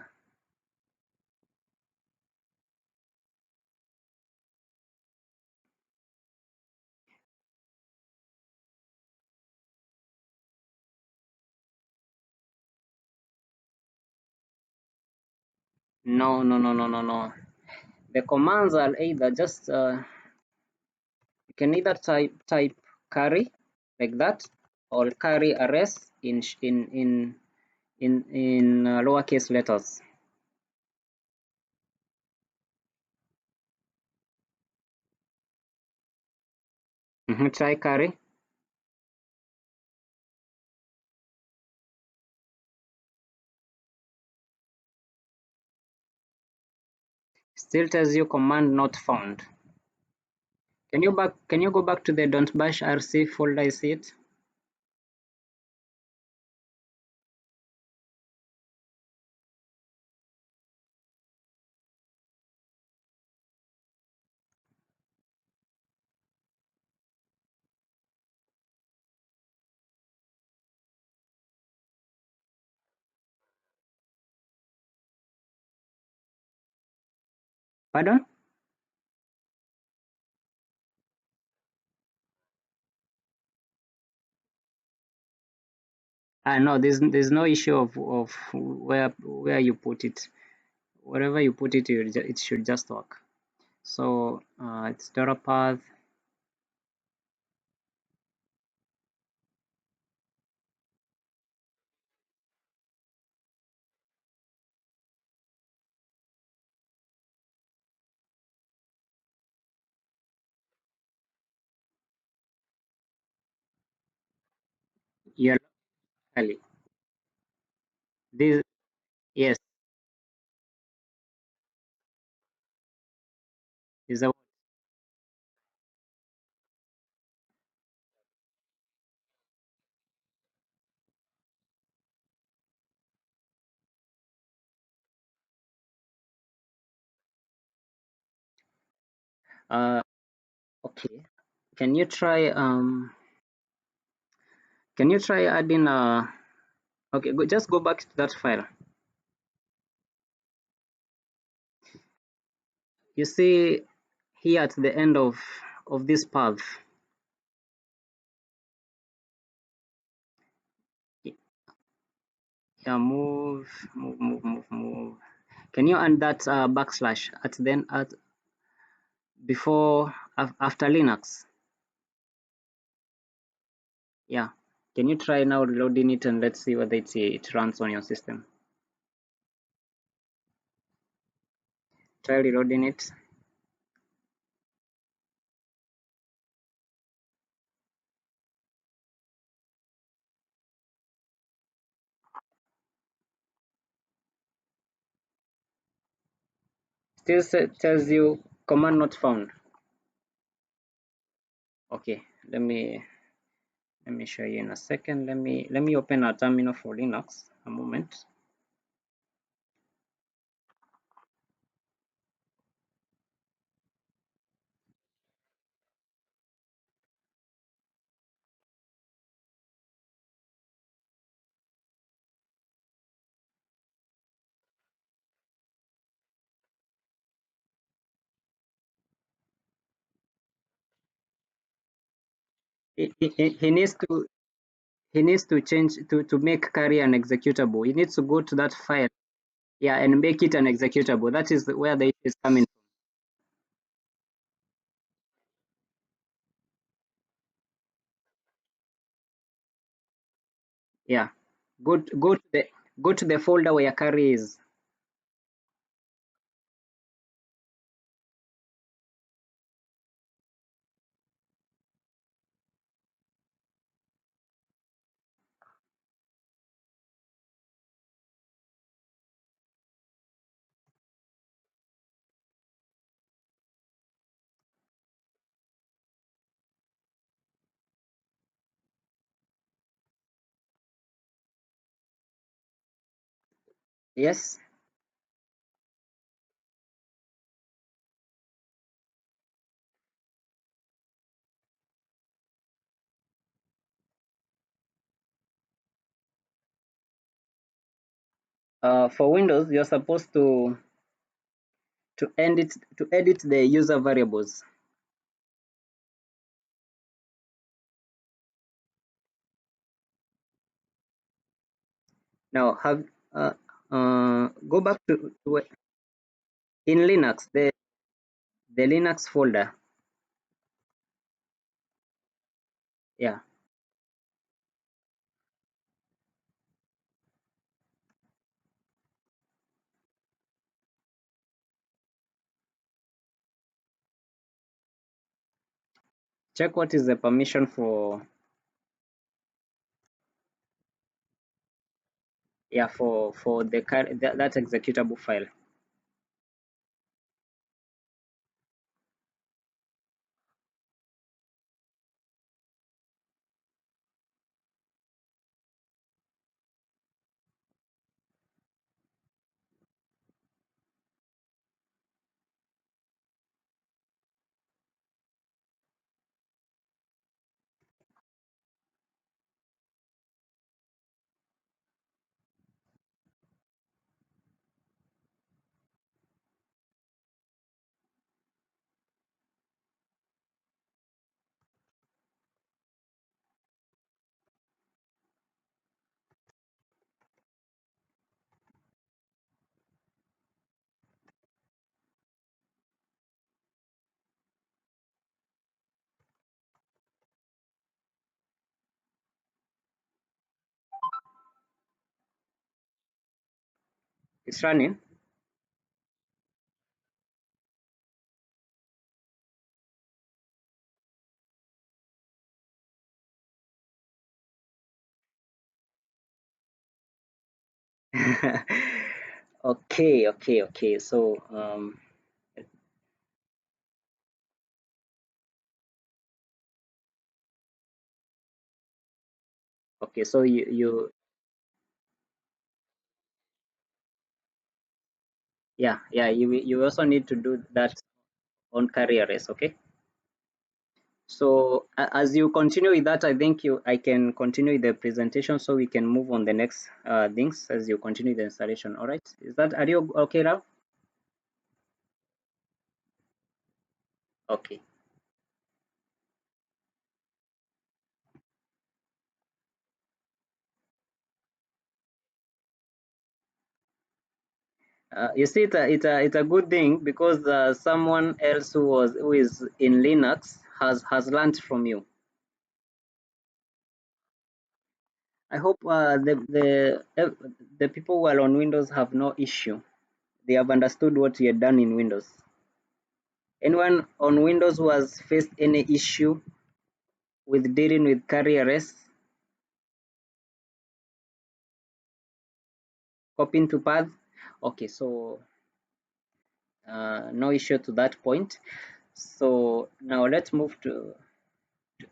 no, no, no, no, no, no. The commands are either just you can either type kari like that or kariRS in lowercase letters. Try kari. Still tells you command not found. Can you go back to the .bash rc folder? I see it. Pardon? No, there's no issue of where you put it. Wherever you put it, it should just work. So it's data path. Yeah, locally. This yes is a uh okay. Can you try adding okay, just go back to that file. You see here at the end of this path. Yeah, move. Can you add that backslash at then at before after Linux? Yeah. Can you try now reloading it and let's see whether it runs on your system? Try reloading it. Still tells you command not found. Okay, let me show you in a second. Let me open a terminal for Linux. A moment. He needs to change to make kari an executable. He needs to go to that file, yeah, and make it an executable. That is where the issue is coming. Yeah, go to the folder where kari is. Yes. For Windows, you're supposed to edit the user variables. Now have go back to in Linux the Linux folder. Yeah, check what is the permission for, yeah, for that executable file. It's running. Okay. So okay, so you yeah, you also need to do that on kariRS. Okay. So as you continue with that, I think I can continue with the presentation, so we can move on the next things as you continue the installation. All right. Are you okay now? Okay. You see, it's a good thing because someone else who is in Linux has learned from you. I hope the people who are on Windows have no issue. They have understood what you had done in Windows. Anyone on Windows who has faced any issue with dealing with kariRS, copying to path? Okay, so no issue to that point. So now let's move to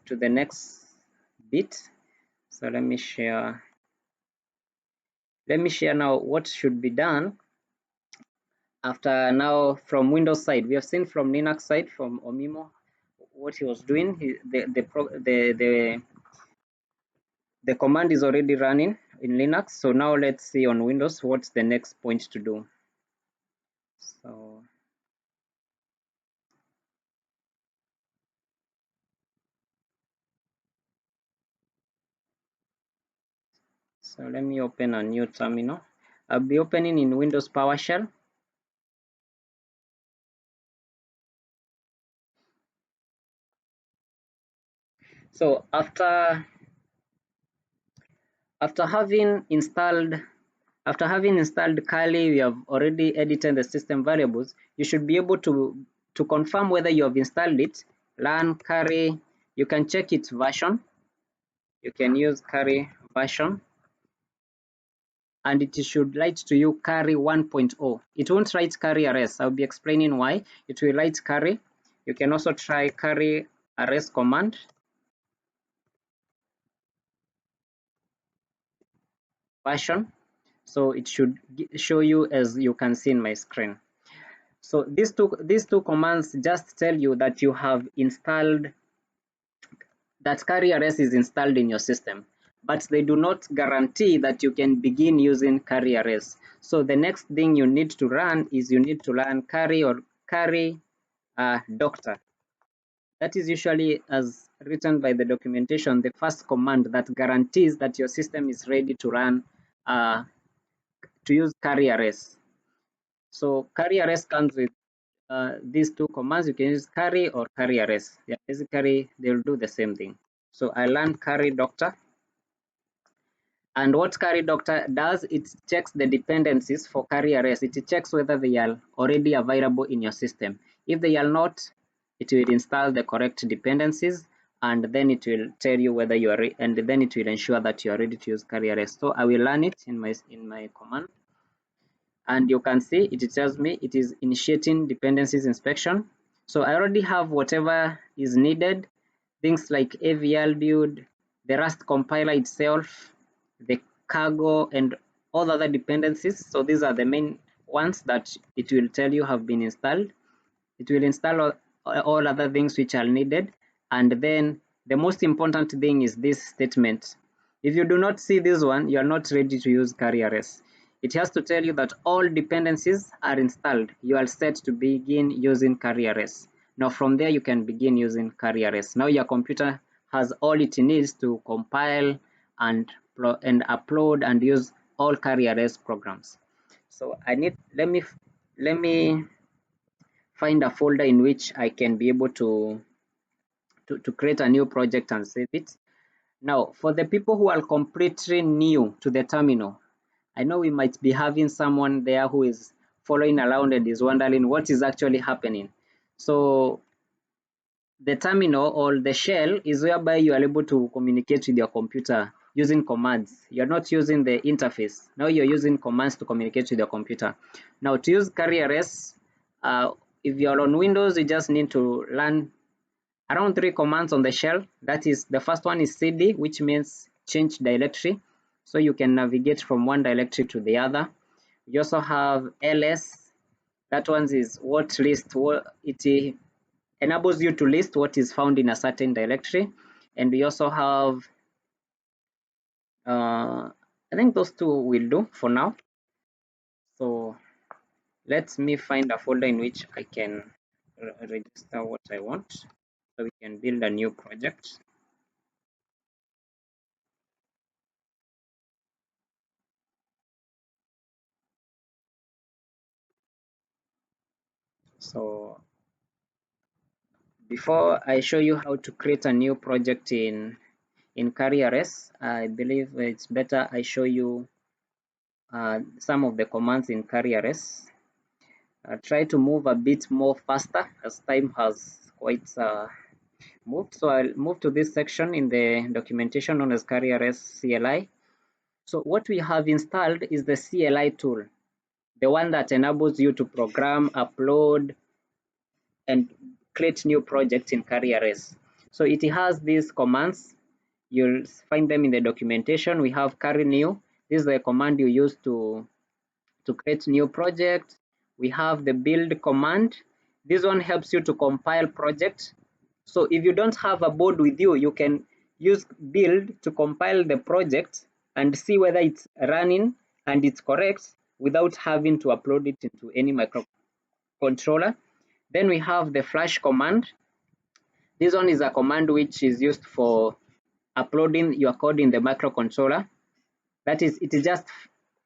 the next bit. So let me share now what should be done after. Now from Windows side. We have seen from Linux side, from Omimo, what he was doing. The command is already running in Linux. So now let's see on Windows what's the next point to do. So let me open a new terminal. I'll be opening in Windows PowerShell. So after having installed kali, we have already edited the system variables. You should be able to confirm whether you have installed it. Learn kari. You can check its version. You can use kari version, and it should write to you kari 1.0. It won't write kariRS. I'll be explaining why. It will write kari. You can also try kariRS command. Version. So it should show you as you can see in my screen. So these two commands just tell you that you have installed, that kariRS is installed in your system, but they do not guarantee that you can begin using kariRS. So the next thing you need to run is you need to learn kari or kari doctor. That is usually, as written by the documentation, the first command that guarantees that your system is ready to run to use kariRS. So kariRS comes with these two commands. You can use kari or kariRS. Yeah, basically they'll do the same thing. So I learned kari doctor. And what kari doctor does, it checks the dependencies for kariRS. It checks whether they are already available in your system. If they are not, it will install the correct dependencies, and then it will tell you whether you are, and then it will ensure that you are ready to use kariRS. So I will learn it in my command. And you can see it tells me it is initiating dependencies inspection. So I already have whatever is needed, things like AVL build, the Rust compiler itself, the cargo, and all other dependencies. So these are the main ones that it will tell you have been installed. It will install all other things which are needed. And then the most important thing is this statement. If you do not see this one, you are not ready to use kariRS. It has to tell you that all dependencies are installed. You are set to begin using kariRS. Now from there, you can begin using kariRS. Now your computer has all it needs to compile and upload and use all kariRS programs. So let me find a folder in which I can be able to create a new project and save it. Now, for the people who are completely new to the terminal, I know we might be having someone there who is following around and is wondering what is actually happening. So the terminal or the shell is whereby you are able to communicate with your computer using commands. You're not using the interface. Now you're using commands to communicate with your computer. Now to use kariRS, if you're on Windows, you just need to learn around 3 commands on the shell. That is, the first one is cd, which means change directory. So you can navigate from one directory to the other. You also have ls. That one is what list. It enables you to list what is found in a certain directory. And we also have, I think those two will do for now. So let me find a folder in which I can register what I want. So we can build a new project. So before I show you how to create a new project in kariRS, I believe it's better I show you some of the commands in kariRS. Try to move a bit more faster as time has quite moved. So I'll move to this section in the documentation known as kariRS CLI. So what we have installed is the CLI tool, the one that enables you to program, upload, and create new projects in kariRS. So it has these commands. You'll find them in the documentation. We have kari new. This is the command you use to create new projects. We have the build command. This one helps you to compile projects. So if you don't have a board with you, you can use build to compile the project and see whether it's running and it's correct without having to upload it into any microcontroller. Then we have the flash command. This one is a command which is used for uploading your code in the microcontroller. That is, it is just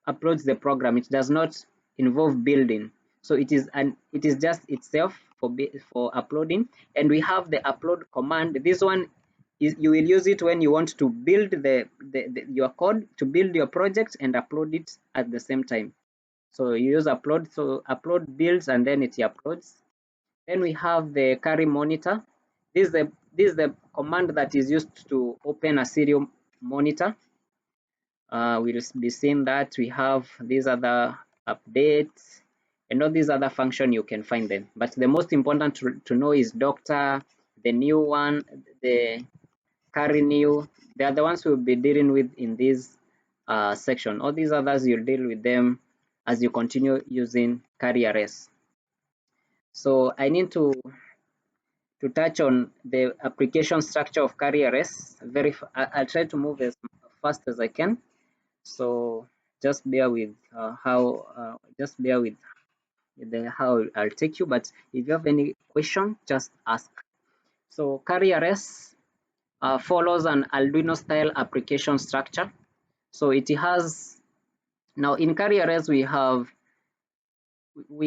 uploads the program. It does not involve building. So it is just itself for uploading. And we have the upload command. This one is, you will use it when you want to build your code, to build your project and upload it at the same time. So you use upload. So upload builds and then it uploads. Then we have the kari monitor. This is the command that is used to open a serial monitor. We'll be seeing that we have these other updates and all these other functions. You can find them, but the most important to know is doctor, the new one, the kari new. They are the ones we'll be dealing with in this section. All these others, you'll deal with them as you continue using kariRS. So I need to touch on the application structure of kariRS. I'll try to move as fast as I can. So just bear with how I'll take you. But if you have any question, just ask. So kariRS follows an Arduino style application structure. So it has, now in kariRS we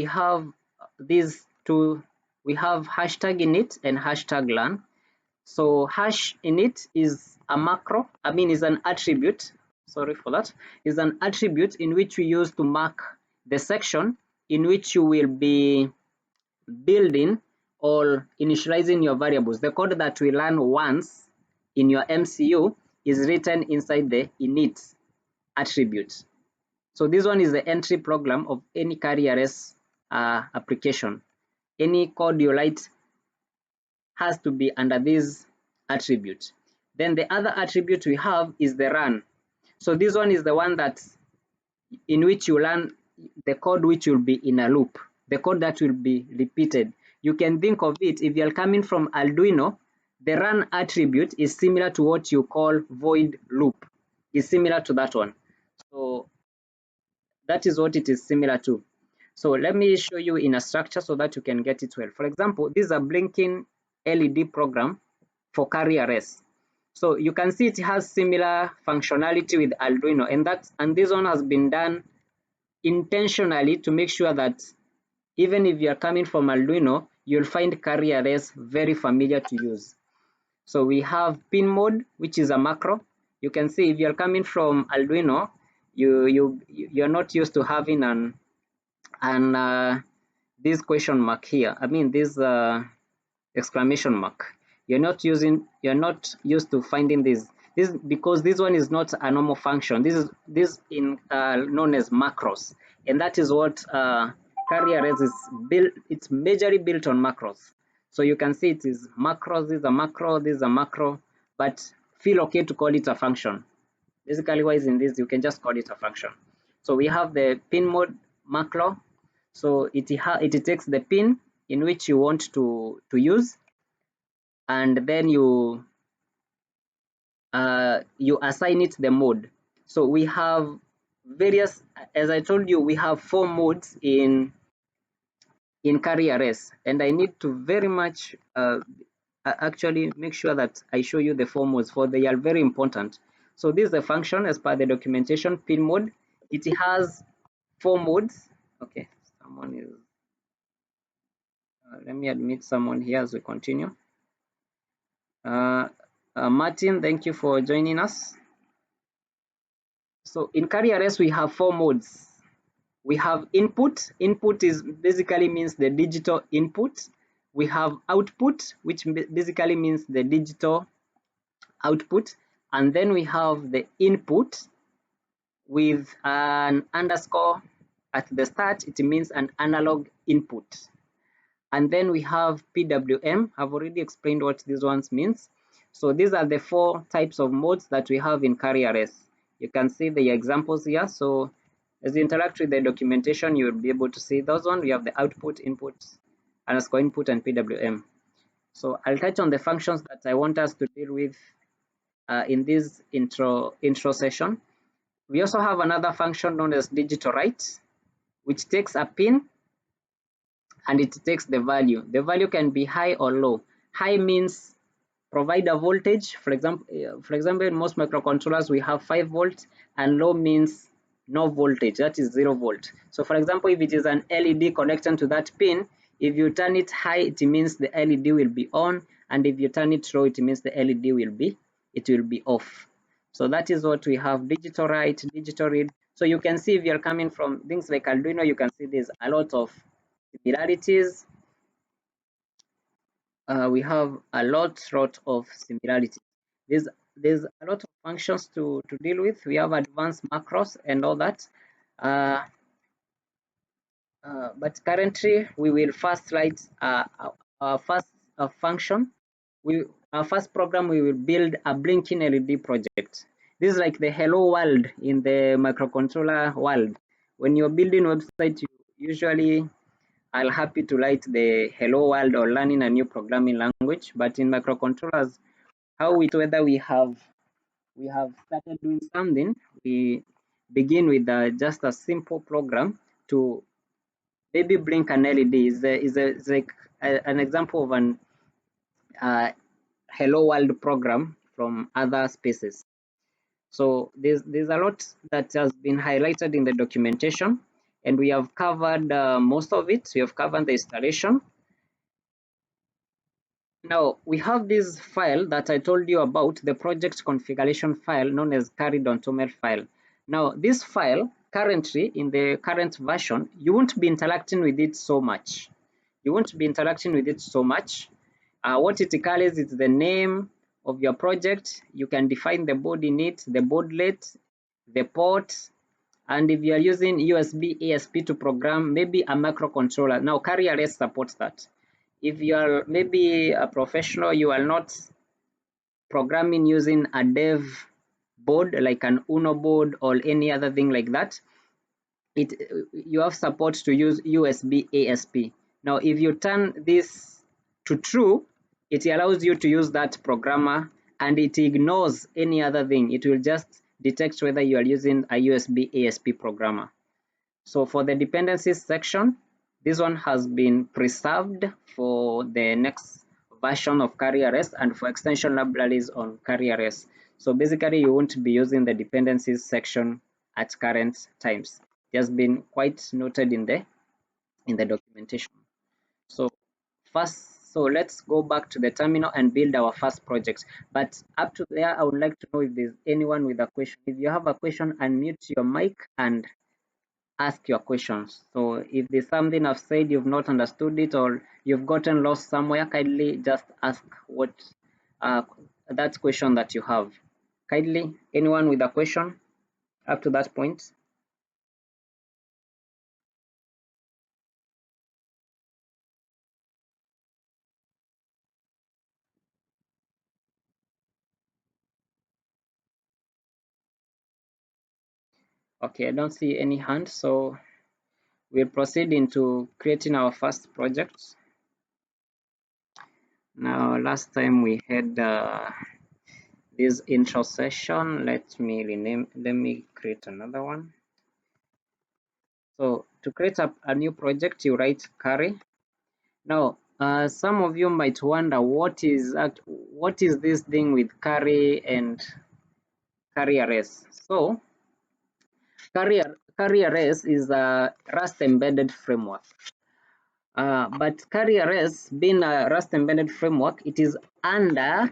have these two. We have hashtag init and hashtag learn. So hash init is a macro, is an attribute, sorry for that, is an attribute in which we use to mark the section in which you will be building or initializing your variables. The code that we learn once in your MCU is written inside the init attribute. So this one is the entry program of any kariRS application. Any code you write has to be under this attribute. Then the other attribute we have is the run. So this one is the one that in which you learn the code which will be in a loop, the code that will be repeated. You can think of it, if you're coming from Arduino, the run attribute is similar to what you call void loop. Is similar to that one. So that is what it is similar to. So let me show you in a structure so that you can get it well. For example, this is a blinking LED program for kariRS. So you can see it has similar functionality with Arduino, and this one has been done intentionally to make sure that even if you are coming from Arduino, you'll find kariRS very familiar to use. So we have pin mode, which is a macro. You can see if you're coming from Arduino, you're not used to having this question mark here. I mean this exclamation mark. You're not used to finding this because this one is not a normal function. This in known as macros, and that is what kariRS is built. It's majorly built on macros. So you can see it is macros. This is a macro. This is a macro, but feel okay to call it a function. Basically, wise in this, you can just call it a function. So we have the pin mode macro. So it takes the pin in which you want to use, and then you assign it the mode. So we have various, as I told you, we have 4 modes in kariRS, and I need to very much actually make sure that I show you the 4 modes, for they are very important. So this is a function as per the documentation, pin mode. It has 4 modes. Okay, someone is let me admit someone here as we continue. Martin, thank you for joining us. So in kariRS, we have 4 modes. We have input. Input is basically means the digital input. We have output, which basically means the digital output. And then we have the input with an underscore at the start. It means an analog input. And then we have PWM. I've already explained what these ones means. So these are the 4 types of modes that we have in kariRS. You can see the examples here. So as you interact with the documentation, you'll be able to see those ones. We have the output, input, underscore input, and PWM. So I'll touch on the functions that I want us to deal with in this intro session. We also have another function known as digital write, which takes a pin and it takes the value. The value can be high or low. High means provide a voltage. For example, in most microcontrollers we have 5 volts, and low means no voltage, that is 0 volt. So for example, if it is an LED connected to that pin, if you turn it high, it means the LED will be on, and if you turn it low, it means the LED will be off. So that is what we have: digital write, digital read. So you can see, if you're coming from things like Arduino, you can see there's a lot of similarities. We have a lot of similarities. There's a lot of functions to deal with. We have advanced macros and all that. But currently, we will first write our first function. Our first program, we will build a blinking LED project. This is like the hello world in the microcontroller world. When you're building website, you usually are happy to write the hello world or learning a new programming language. But in microcontrollers, whether we have started doing something, we begin with just a simple program to maybe blink an LED. Is like an example of an hello world program from other spaces. So there's a lot that has been highlighted in the documentation, and we have covered most of it. We have covered the installation. Now we have this file that I told you about, the project configuration file known as kari.toml file. Now this file, currently in the current version, you won't be interacting with it so much. What it carries is the name of your project. You can define the board in it, the baudlet, the port, and if you are using USB ASP to program maybe a microcontroller. Now kariRS supports that. If you are maybe a professional, you are not programming using a dev board like an Uno board or any other thing like that, you have support to use USB ASP. Now if you turn this to true, it allows you to use that programmer, and it ignores any other thing. It will just detect whether you are using a USB ASP programmer. So for the dependencies section, this one has been preserved for the next version of kariRS and for extension libraries on kariRS. So basically, you won't be using the dependencies section at current times. It has been quite noted in the documentation. So first So let's go back to the terminal and build our first project. But up to there, I would like to know if there's anyone with a question. If you have a question, unmute your mic and ask your questions. So if there's something I've said you've not understood it or you've gotten lost somewhere, kindly just ask what that question that you have. Kindly, anyone with a question up to that point? Okay, I don't see any hands, so we'll proceed into creating our first project. Now, last time we had this intro session. Let me create another one. So to create a new project, you write kari. Now, some of you might wonder what is this thing with kari and kariRS. So kariRS is a Rust embedded framework. But kariRS, being a Rust embedded framework, it is under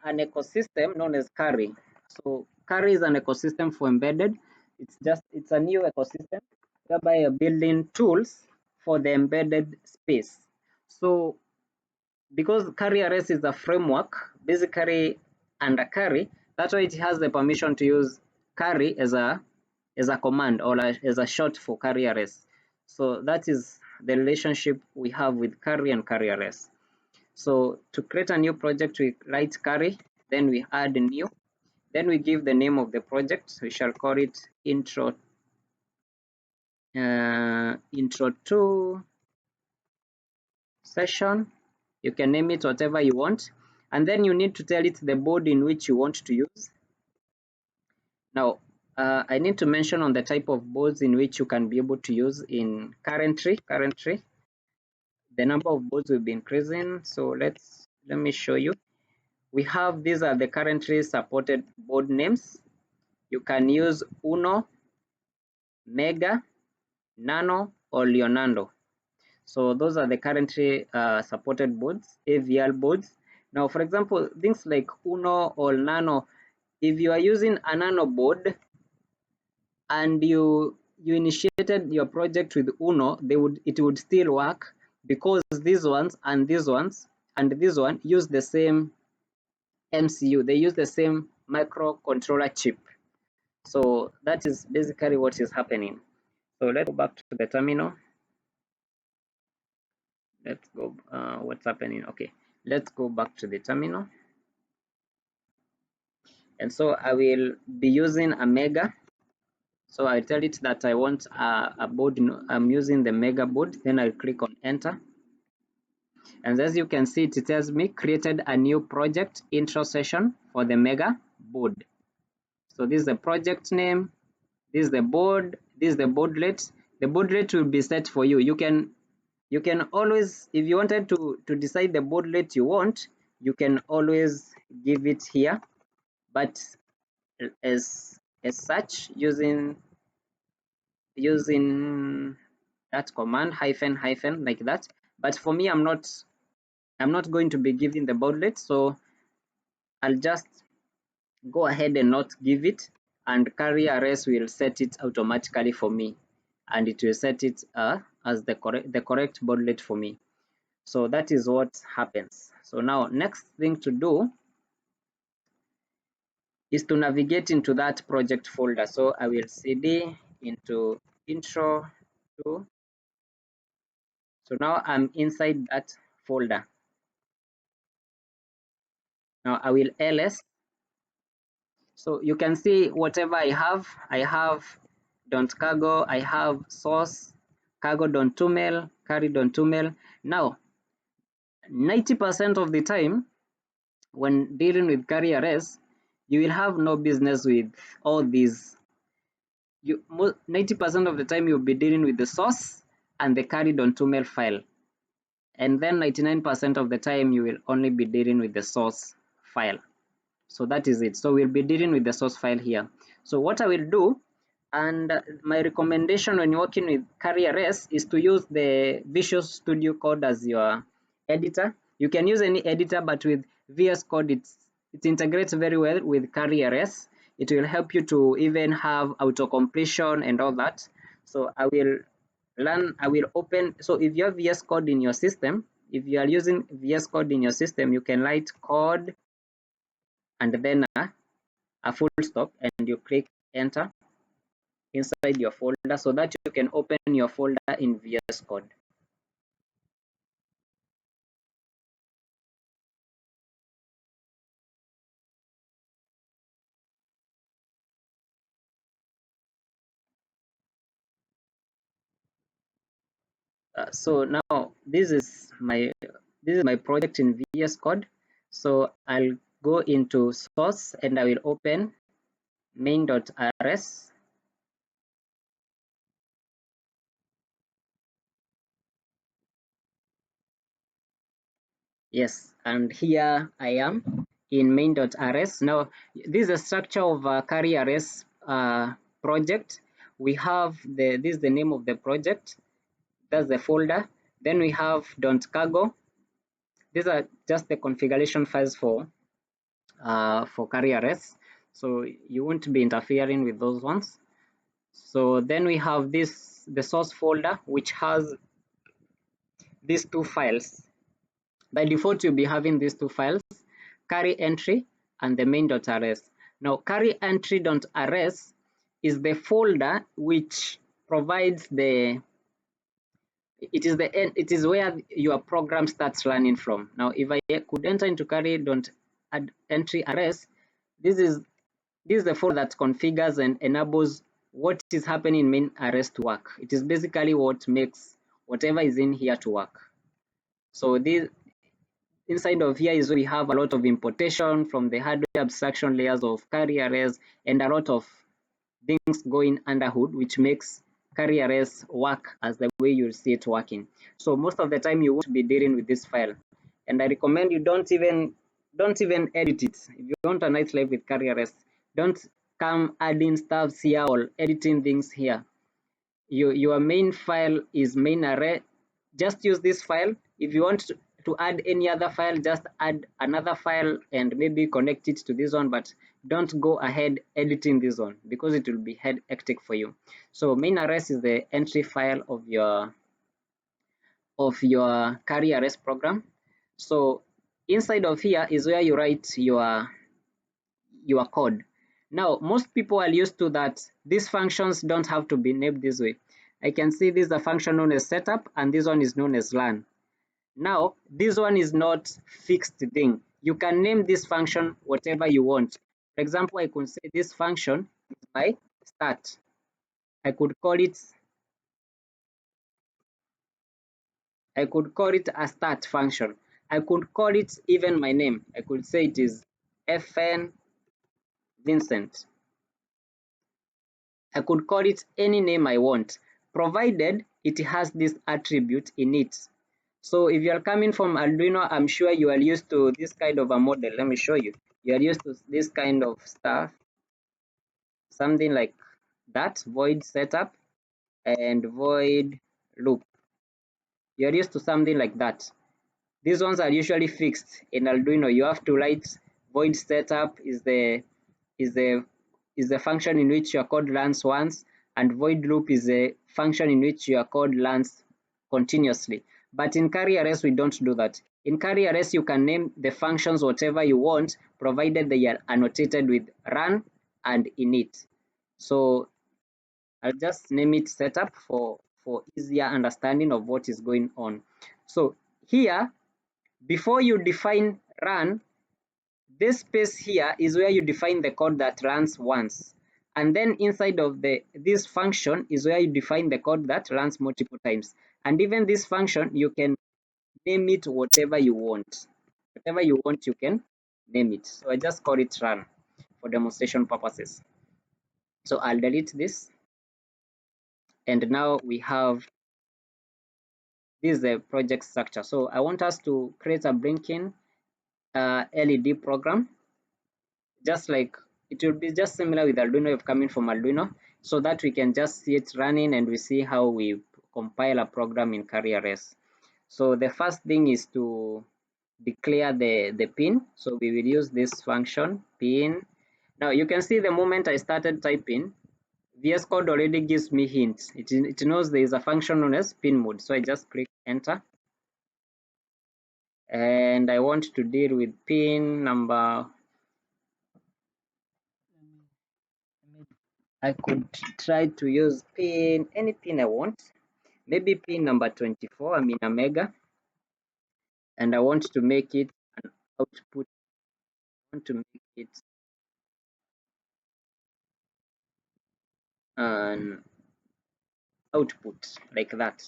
an ecosystem known as kari. So kari is an ecosystem for embedded. It's a new ecosystem whereby you're building tools for the embedded space. So because kariRS is a framework, basically under kari, that's why it has the permission to use kari as a command or as a short for kariRS. So that is the relationship we have with kari and kariRS. So to create a new project, we write kari, then we add new, then we give the name of the project. We shall call it intro 2 session. You can name it whatever you want, and then you need to tell it the board in which you want to use. Now, I need to mention on the type of boards in which you can be able to use in currently. The number of boards will be increasing. So let me show you. We have, these are the currently supported board names. You can use Uno, Mega, Nano, or Leonardo. So those are the currently supported boards, AVL boards. Now, for example, things like Uno or Nano, if you are using a Nano board and you initiated your project with Uno, it would still work because these ones and these ones and this one use the same MCU. They use the same microcontroller chip. So that is basically what is happening. So let's go back to the terminal. Let's go, what's happening? Okay, let's go back to the terminal. And so I will be using a Mega. So I tell it that I want a board, I'm using the Mega board, then I'll click on enter. And as you can see, it tells me created a new project intro session for the Mega board. So this is the project name, this is the board, this is the boardlet. The boardlet will be set for you. You can always, if you wanted to decide the boardlet you want, you can always give it here, but as such, using that command hyphen like that. But for me, I'm not going to be giving the boardlet, so I'll just go ahead and not give it, and kariRS will set it automatically for me, and it will set it as the correct boardlet for me. So that is what happens. So now next thing to do is to navigate into that project folder. So I will cd into intro 2. So now I'm inside that folder. Now I will ls. So you can see whatever I have .cargo, I have source, cargo.toml, kari.toml. Now 90% of the time when dealing with kariRS, you will have no business with all these. 90% of the time you'll be dealing with the source and the kari.toml file, and then 99% of the time you will only be dealing with the source file. So that is it. So we'll be dealing with the source file here. So what I will do, and my recommendation when working with kariRS, is to use the Visual Studio Code as your editor. You can use any editor, but with VS Code, it integrates very well with kariRS. It will help you to even have auto completion and all that. So I will open. So if you have VS Code in your system, if you are using VS Code in your system, you can write code and then a full stop, and you click enter inside your folder so that you can open your folder in VS Code. So now this is my project in VS Code. So I'll go into source and I will open main.rs. Yes, and here I am in main.rs. Now this is the structure of a kariRS project. We have this is the name of the project. That's the folder. Then we have .cargo. These are just the configuration files for kariRS. So you won't be interfering with those ones. So then we have the source folder, which has these two files. By default, you'll be having these two files, kari entry and the main.rs. Now, kari entry.rs is the folder which provides it is where your program starts running from. Now, if I could enter into kari.entry.rs, this is the folder that configures and enables what is happening in main.rs to work. It is basically what makes whatever is in here to work. So this inside of here is where we have a lot of importation from the hardware abstraction layers of kariRS and a lot of things going under hood, which makes kariRS work as the way you see it working. So most of the time you won't be dealing with this file, and I recommend you don't even edit it. If you want a nice life with kariRS, don't come adding stuffs here or editing things here. Your main file is main array. Just use this file. If you want to add any other file, just add another file and maybe connect it to this one, but don't go ahead editing this one because it will be hectic for you. So main.rs is the entry file of your kariRS program. So inside of here is where you write your code. Now, most people are used to that these functions don't have to be named this way. I can see this is a function known as setup and this one is known as learn. Now, this one is not fixed thing. You can name this function whatever you want. For example, I could say this function is my start. I could call it a start function. I could call it even my name. I could say it is FN Vincent. I could call it any name I want, provided it has this attribute in it. So if you are coming from Arduino, I'm sure you are used to this kind of a model. Let me show you. You are used to this kind of stuff, something like that, void setup and void loop. You are used to something like that. These ones are usually fixed in Arduino. You have to write void setup is the function in which your code runs once, and void loop is a function in which your code runs continuously. But in kariRS, we don't do that. In kariRS, you can name the functions whatever you want, provided they are annotated with run and init. So I'll just name it setup for easier understanding of what is going on. So here, before you define run, this space here is where you define the code that runs once. And then inside of this function is where you define the code that runs multiple times. And even this function, you can name it whatever you want. Whatever you want, you can name it. So I just call it run for demonstration purposes. So I'll delete this. And now we have this is the project structure. So I want us to create a blinking LED program, just like it will be just similar with Arduino if coming from Arduino, so that we can just see it running and we see how we compile a program in kariRS. So the first thing is to declare the pin. So we will use this function pin. Now you can see the moment I started typing, VS Code already gives me hints. It knows there is a function known as pin mode. So I just click enter. And I want to deal with pin number. I could try to use pin, any pin I want. Maybe pin number 24, I'm in a mega. And I want to make it an output. I want to make it an output like that.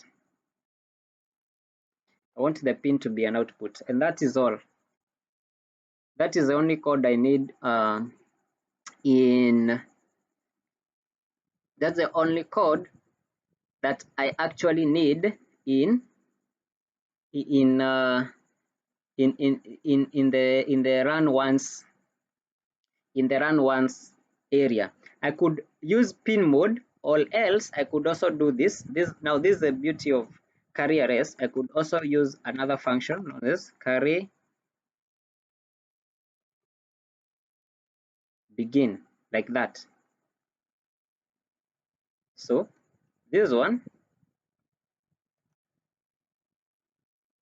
I want the pin to be an output, and that is all. That is the only code I need that's the only code that I actually need in in uh, in the run once area. I could use pin mode, or else I could also do this. This is the beauty of kariRS. I could also use another function known as kari begin, like that. So this one,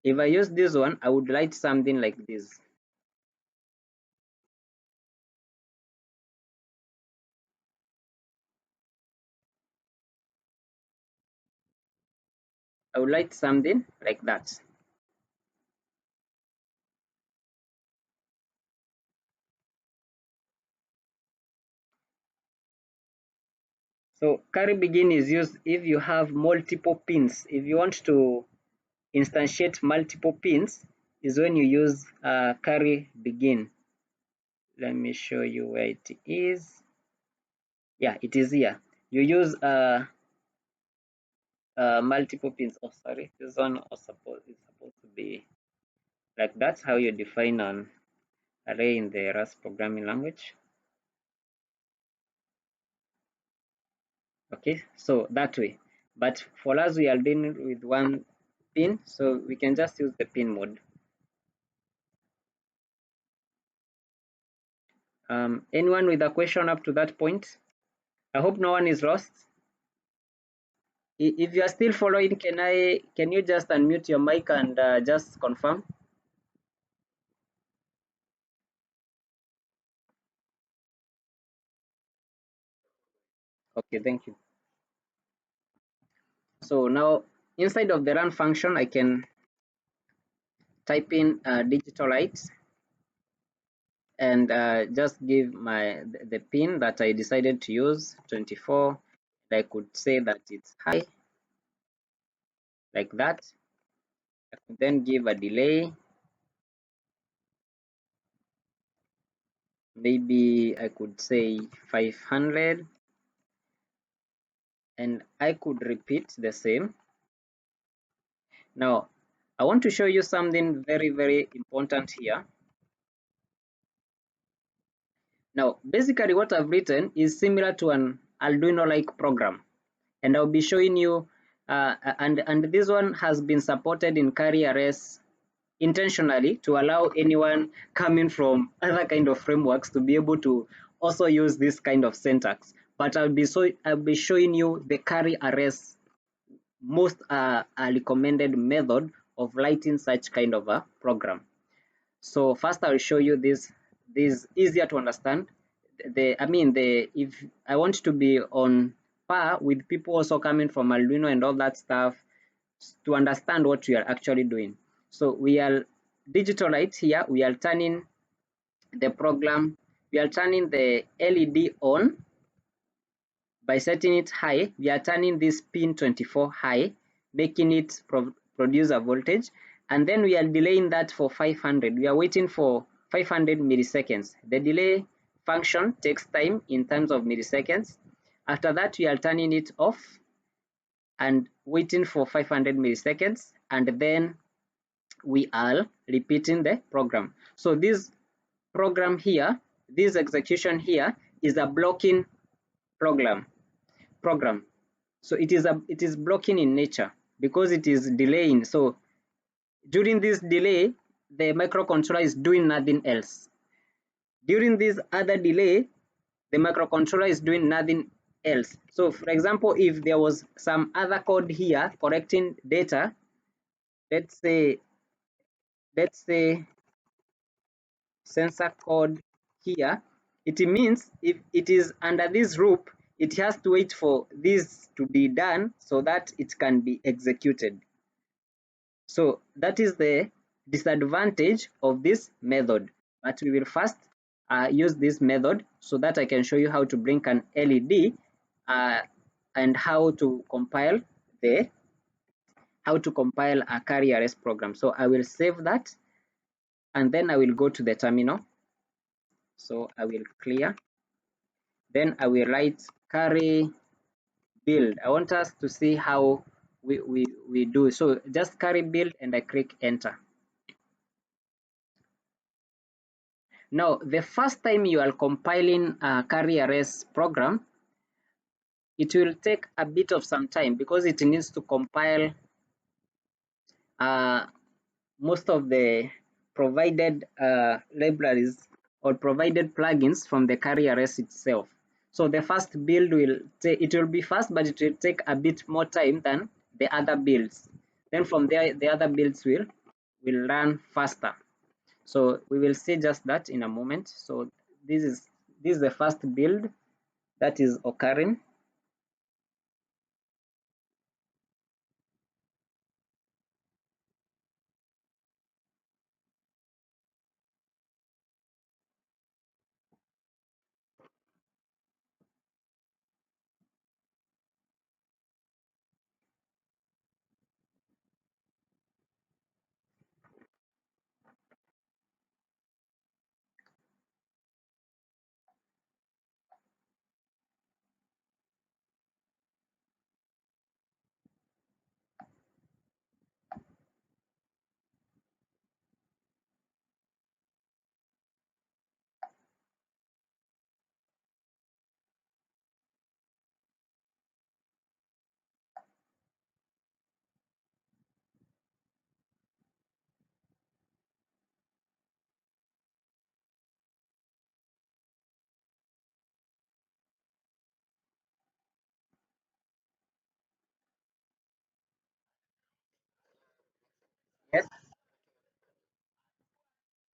if I use this one, I would write something like this. I would write something like that. So kari begin is used if you have multiple pins. If you want to instantiate multiple pins, is when you use kari begin. Let me show you where it is. Yeah, it is here. You use multiple pins. Oh, sorry, this one is supposed to be like that's how you define an array in the Rust programming language. Okay, so that way. But for us, we are dealing with one pin, so we can just use the pin mode. Anyone with a question up to that point? I hope no one is lost. If you are still following, can you just unmute your mic and just confirm? Okay, thank you. So now inside of the run function, I can type in digital light and just give the pin that I decided to use 24. I could say that it's high, like that. I could then give a delay. Maybe I could say 500, and I could repeat the same. Now, I want to show you something very, very important here. Now, basically what I've written is similar to an Arduino-like program, and I'll be showing you, and this one has been supported in kariRS intentionally to allow anyone coming from other kind of frameworks to be able to also use this kind of syntax. But I'll be showing you the kariRS most recommended method of writing such kind of a program. So first I'll show you this easier to understand. If I want to be on par with people also coming from Arduino and all that stuff to understand what we are actually doing. So we are digital light here. We are turning the program. We are turning the LED on by setting it high. We are turning this pin 24 high, making it produce a voltage, and then we are delaying that for 500. We are waiting for 500 milliseconds. The delay function takes time in terms of milliseconds. After that, we are turning it off and waiting for 500 milliseconds, and then we are repeating the program. So this program here, this execution here is a blocking program. So it is blocking in nature because it is delaying. So During this delay, the microcontroller is doing nothing else. During this other delay, the microcontroller is doing nothing else. So for example, if there was some other code here correcting data, let's say sensor code here, it means if it is under this loop, it has to wait for this to be done so that it can be executed. So that is the disadvantage of this method. But we will first use this method so that I can show you how to blink an LED and how to compile a kariRS program. So I will save that and then I will go to the terminal. So I will clear. Then I will write kari build. I want us to see how we do. So just kari build and I click enter. Now, the first time you are compiling a kariRS program, it will take a bit of some time because it needs to compile most of the provided libraries or provided plugins from the kariRS itself. So the first build will be fast, but it will take a bit more time than the other builds. Then from there, the other builds will run faster. So we will see just that in a moment. So this is the first build that is occurring. Yes,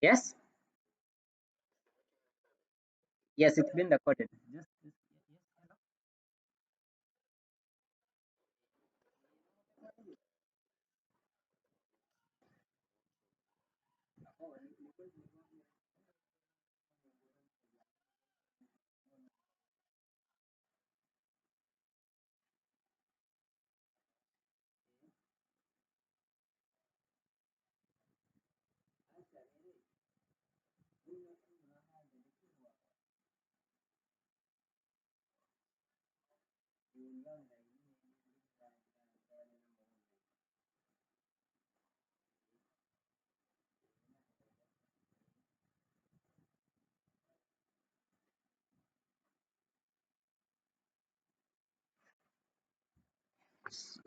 yes, yes, it's been recorded.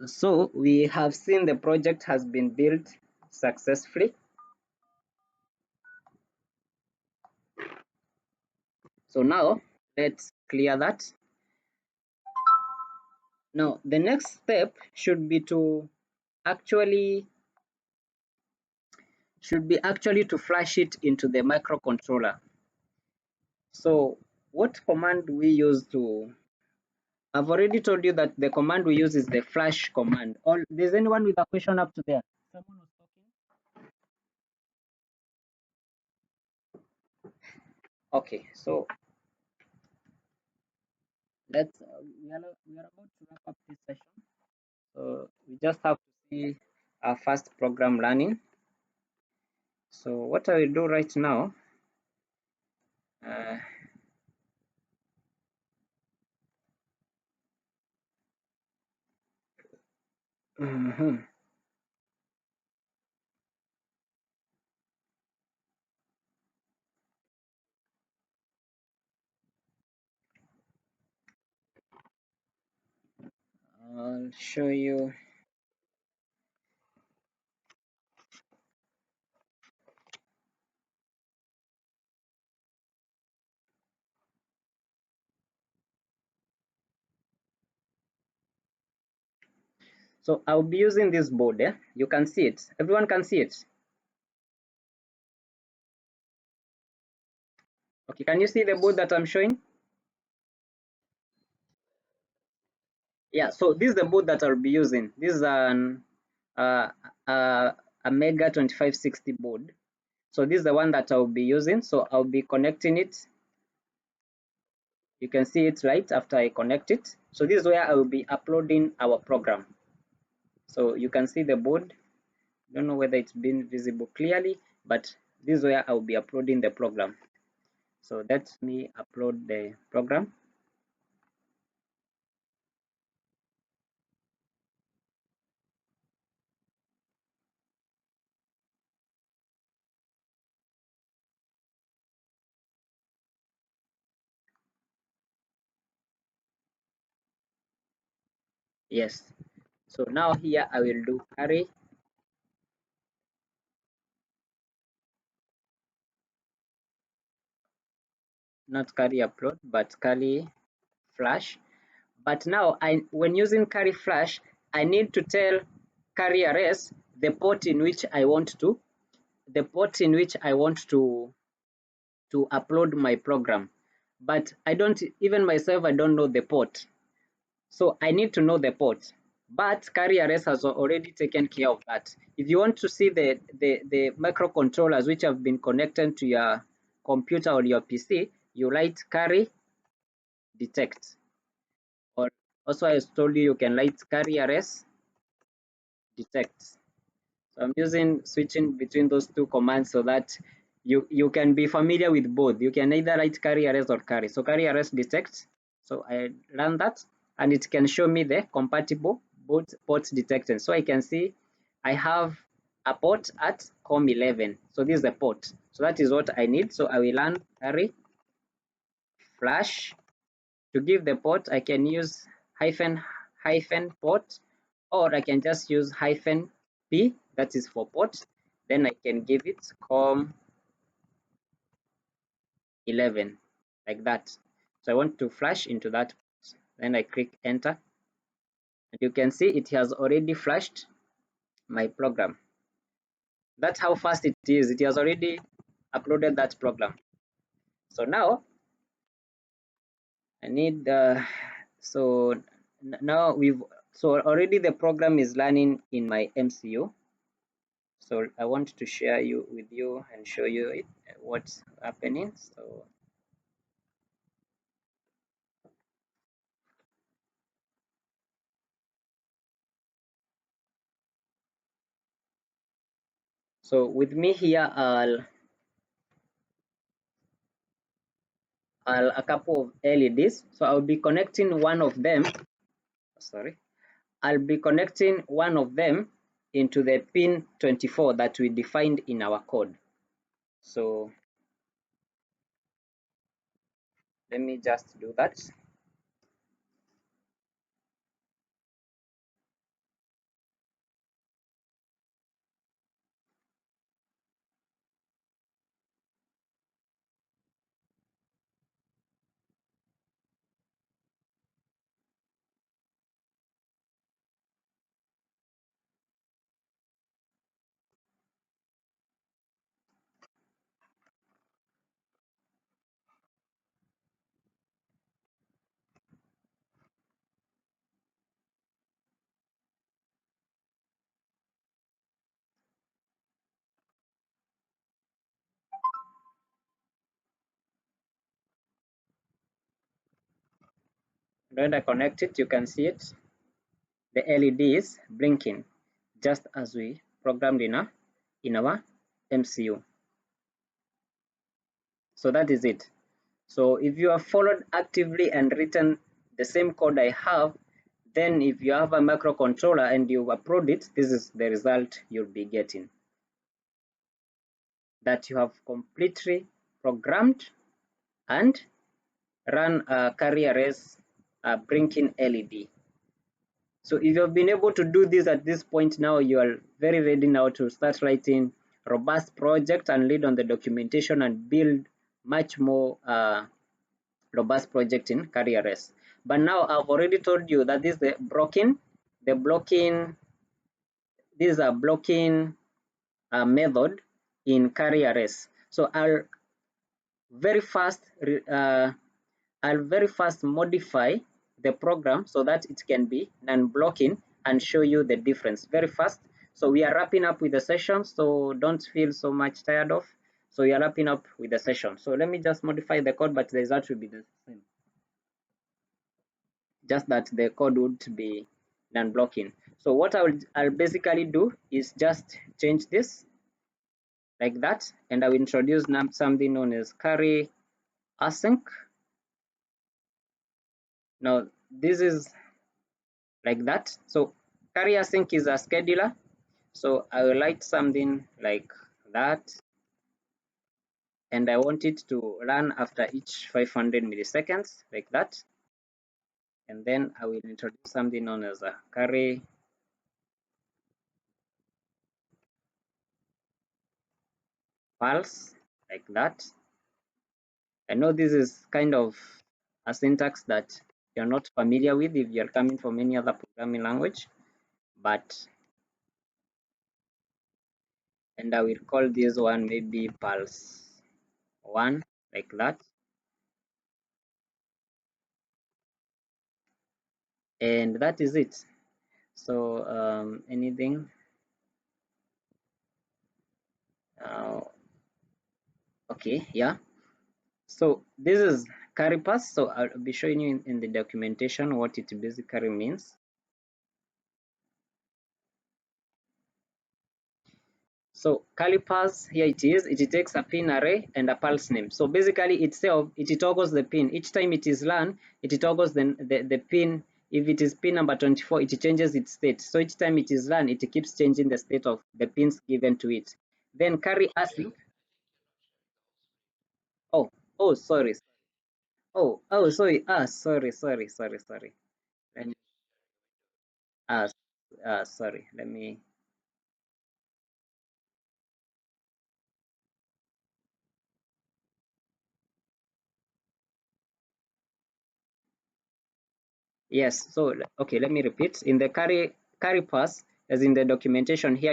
So we have seen the project has been built successfully. So now let's clear that. Now the next step actually should be actually to flash it into the microcontroller. So what command do we use to I've already told you that the command we use is the flash command. Or there's anyone with a question up to there? Someone was talking. Okay, so we are about to wrap up this session. So we just have to see our first program running. So what I will do right now, uh, mhm, I'll show you. So I'll be using this board. You can see it. Everyone can see it. Okay, can you see the board that I'm showing? Yeah, so this is the board that I'll be using. This is uh, uh, a Mega 2560 board. So this is the one that I'll be using. So I'll be connecting it. You can see it right after I connect it. So this is where I will be uploading our program. So you can see the board. Don't know whether it's been visible clearly, but this is where I'll be uploading the program. So let me upload the program. Yes. So now here I will do kari, not kari upload, but kari flash. But now when using kari flash, I need to tell kariRS the port in which I want to upload my program. But I don't, even myself, I don't know the port. So I need to know the port. But kariRS has already taken care of that. If you want to see the microcontrollers which have been connected to your computer or your PC, you write kari detect. Or also I told you can write kariRS detect. So I'm using switching between those two commands so that you can be familiar with both. You can either write kariRS or kari. So kariRS detect. So I run that and it can show me the compatible both ports detected. So I can see I have a port at COM11. So this is the port. So that is what I need. So I will run kari flash. To give the port, I can use hyphen port, or I can just use hyphen p, that is for port. Then I can give it COM11 like that. So I want to flash into that. Then I click enter. And you can see it has already flashed my program. That's how fast it is. It has already uploaded that program. So now I need so now already the program is running in my MCU. So I want to share with you and show you it, what's happening. So with me here, I'll a couple of LEDs. So I'll be connecting one of them. Sorry, I'll be connecting one of them into the pin 24 that we defined in our code. So let me just do that. When I connect it, you can see it. The LED is blinking, just as we programmed in our MCU. So that is it. So if you have followed actively and written the same code I have, then if you have a microcontroller and you upload it, this is the result you'll be getting. That you have completely programmed and run a kariRS blinking LED. So if you've been able to do this at this point, now you are very ready now to start writing robust project and lead on the documentation and build much more robust project in kariRS. But now I've already told you that this is the broken the blocking, this is a blocking method in kariRS. So very fast uh, I'll very fast modify the program so that it can be non-blocking and show you the difference very fast. So we are wrapping up with the session, so don't feel so much tired of. So we are wrapping up with the session. So let me just modify the code, but the result will be the same. Just that the code would be non-blocking. So what I'll basically do is just change this like that, and I will introduce something known as kari async. Now this is like that. So kari async is a scheduler. So I will write something like that, and I want it to run after each 500 milliseconds like that. And then I will introduce something known as a kari pulse like that. I know this is kind of a syntax that you're not familiar with if you're coming from any other programming language, but, and I will call this one maybe pulse 1 like that. And that is it. So anything okay, yeah. So this is kariRS. So I'll be showing you in the documentation what it basically means. So kariRS, here it is. It takes a pin array and a pulse name. So basically itself, it toggles the pin. Each time it is run, it toggles the pin. If it is pin number 24, it changes its state. So each time it is run, it keeps changing the state of the pins given to it. Then kari async. Oh, oh, sorry. Oh, sorry. Sorry. Let me, ah, sorry. Let me. Yes. So okay. Let me repeat. In the kariRS, as in the documentation here,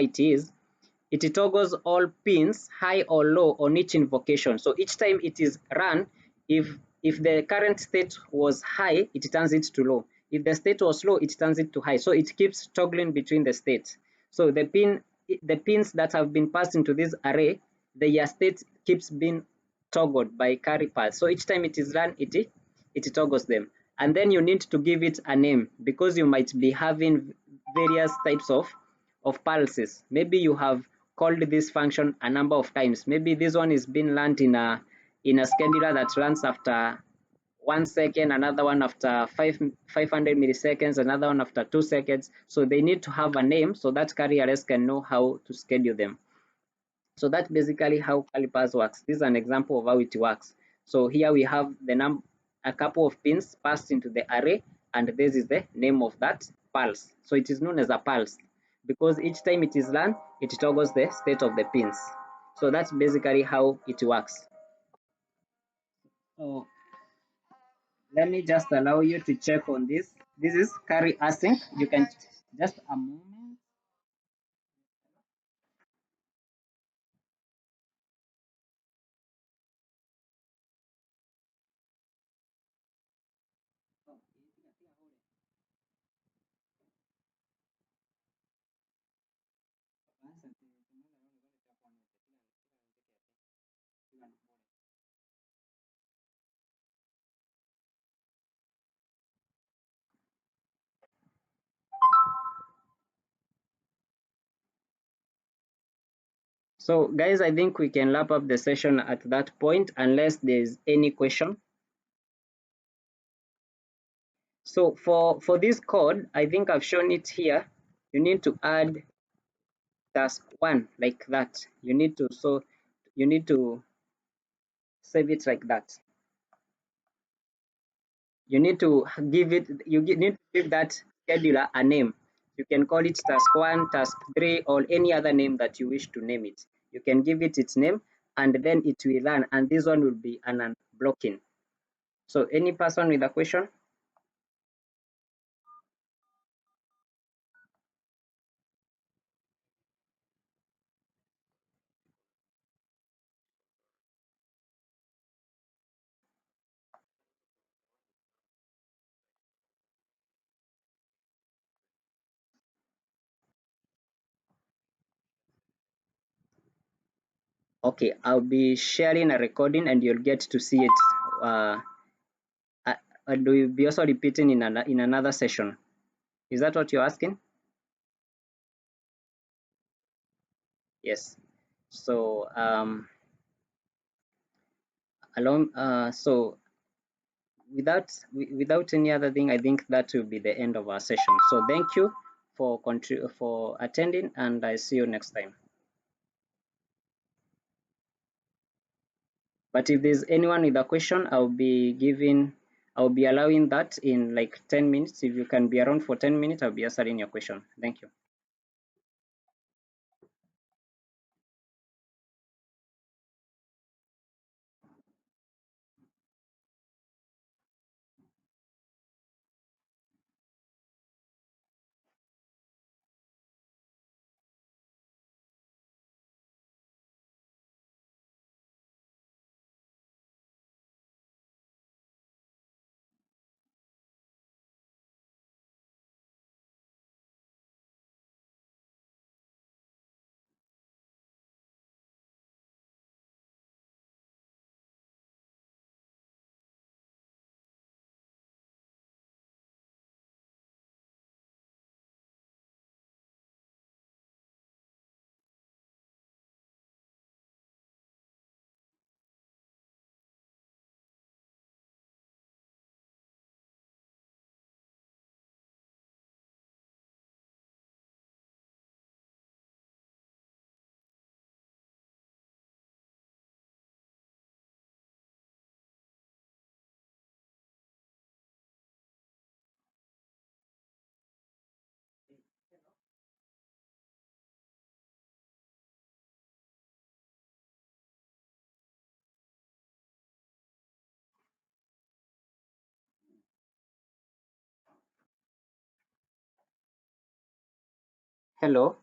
it toggles all pins high or low on each invocation. So each time it is run, if the current state was high, it turns it to low. If the state was low, it turns it to high. So it keeps toggling between the states. So the pins that have been passed into this array, their state keeps being toggled by kariRS. So each time it is run, it toggles them. And then you need to give it a name because you might be having various types of pulses. Maybe you have called this function a number of times. Maybe this one is being learned in a scheduler that runs after 1 second, another one after 500 milliseconds, another one after 2 seconds. So they need to have a name so that kariRS can know how to schedule them. So that's basically how kariRS works. This is an example of how it works. So here we have a couple of pins passed into the array, and this is the name of that pulse. So it is known as a pulse because each time it is run, it toggles the state of the pins. So that's basically how it works. So let me just allow you to check on this. This is kari async. You can just a moment. So guys, I think we can wrap up the session at that point unless there's any question. So for this code, I think I've shown it here. You need to add task 1 like that. You need to save it like that. You need to need to give that scheduler a name. You can call it task 1, task 3, or any other name that you wish to name it. You can give it its name, and then it will run, and this one will be an unblocking. So any person with a question? Okay, I'll be sharing a recording and you'll get to see it. And we'll be also repeating in another session. Is that what you're asking? Yes. So so without any other thing, I think that will be the end of our session. So thank you for attending, and I see you next time. But if there's anyone with a question, I'll be allowing that in like 10 minutes. If you can be around for 10 minutes, I'll be answering your question. Thank you. Hello.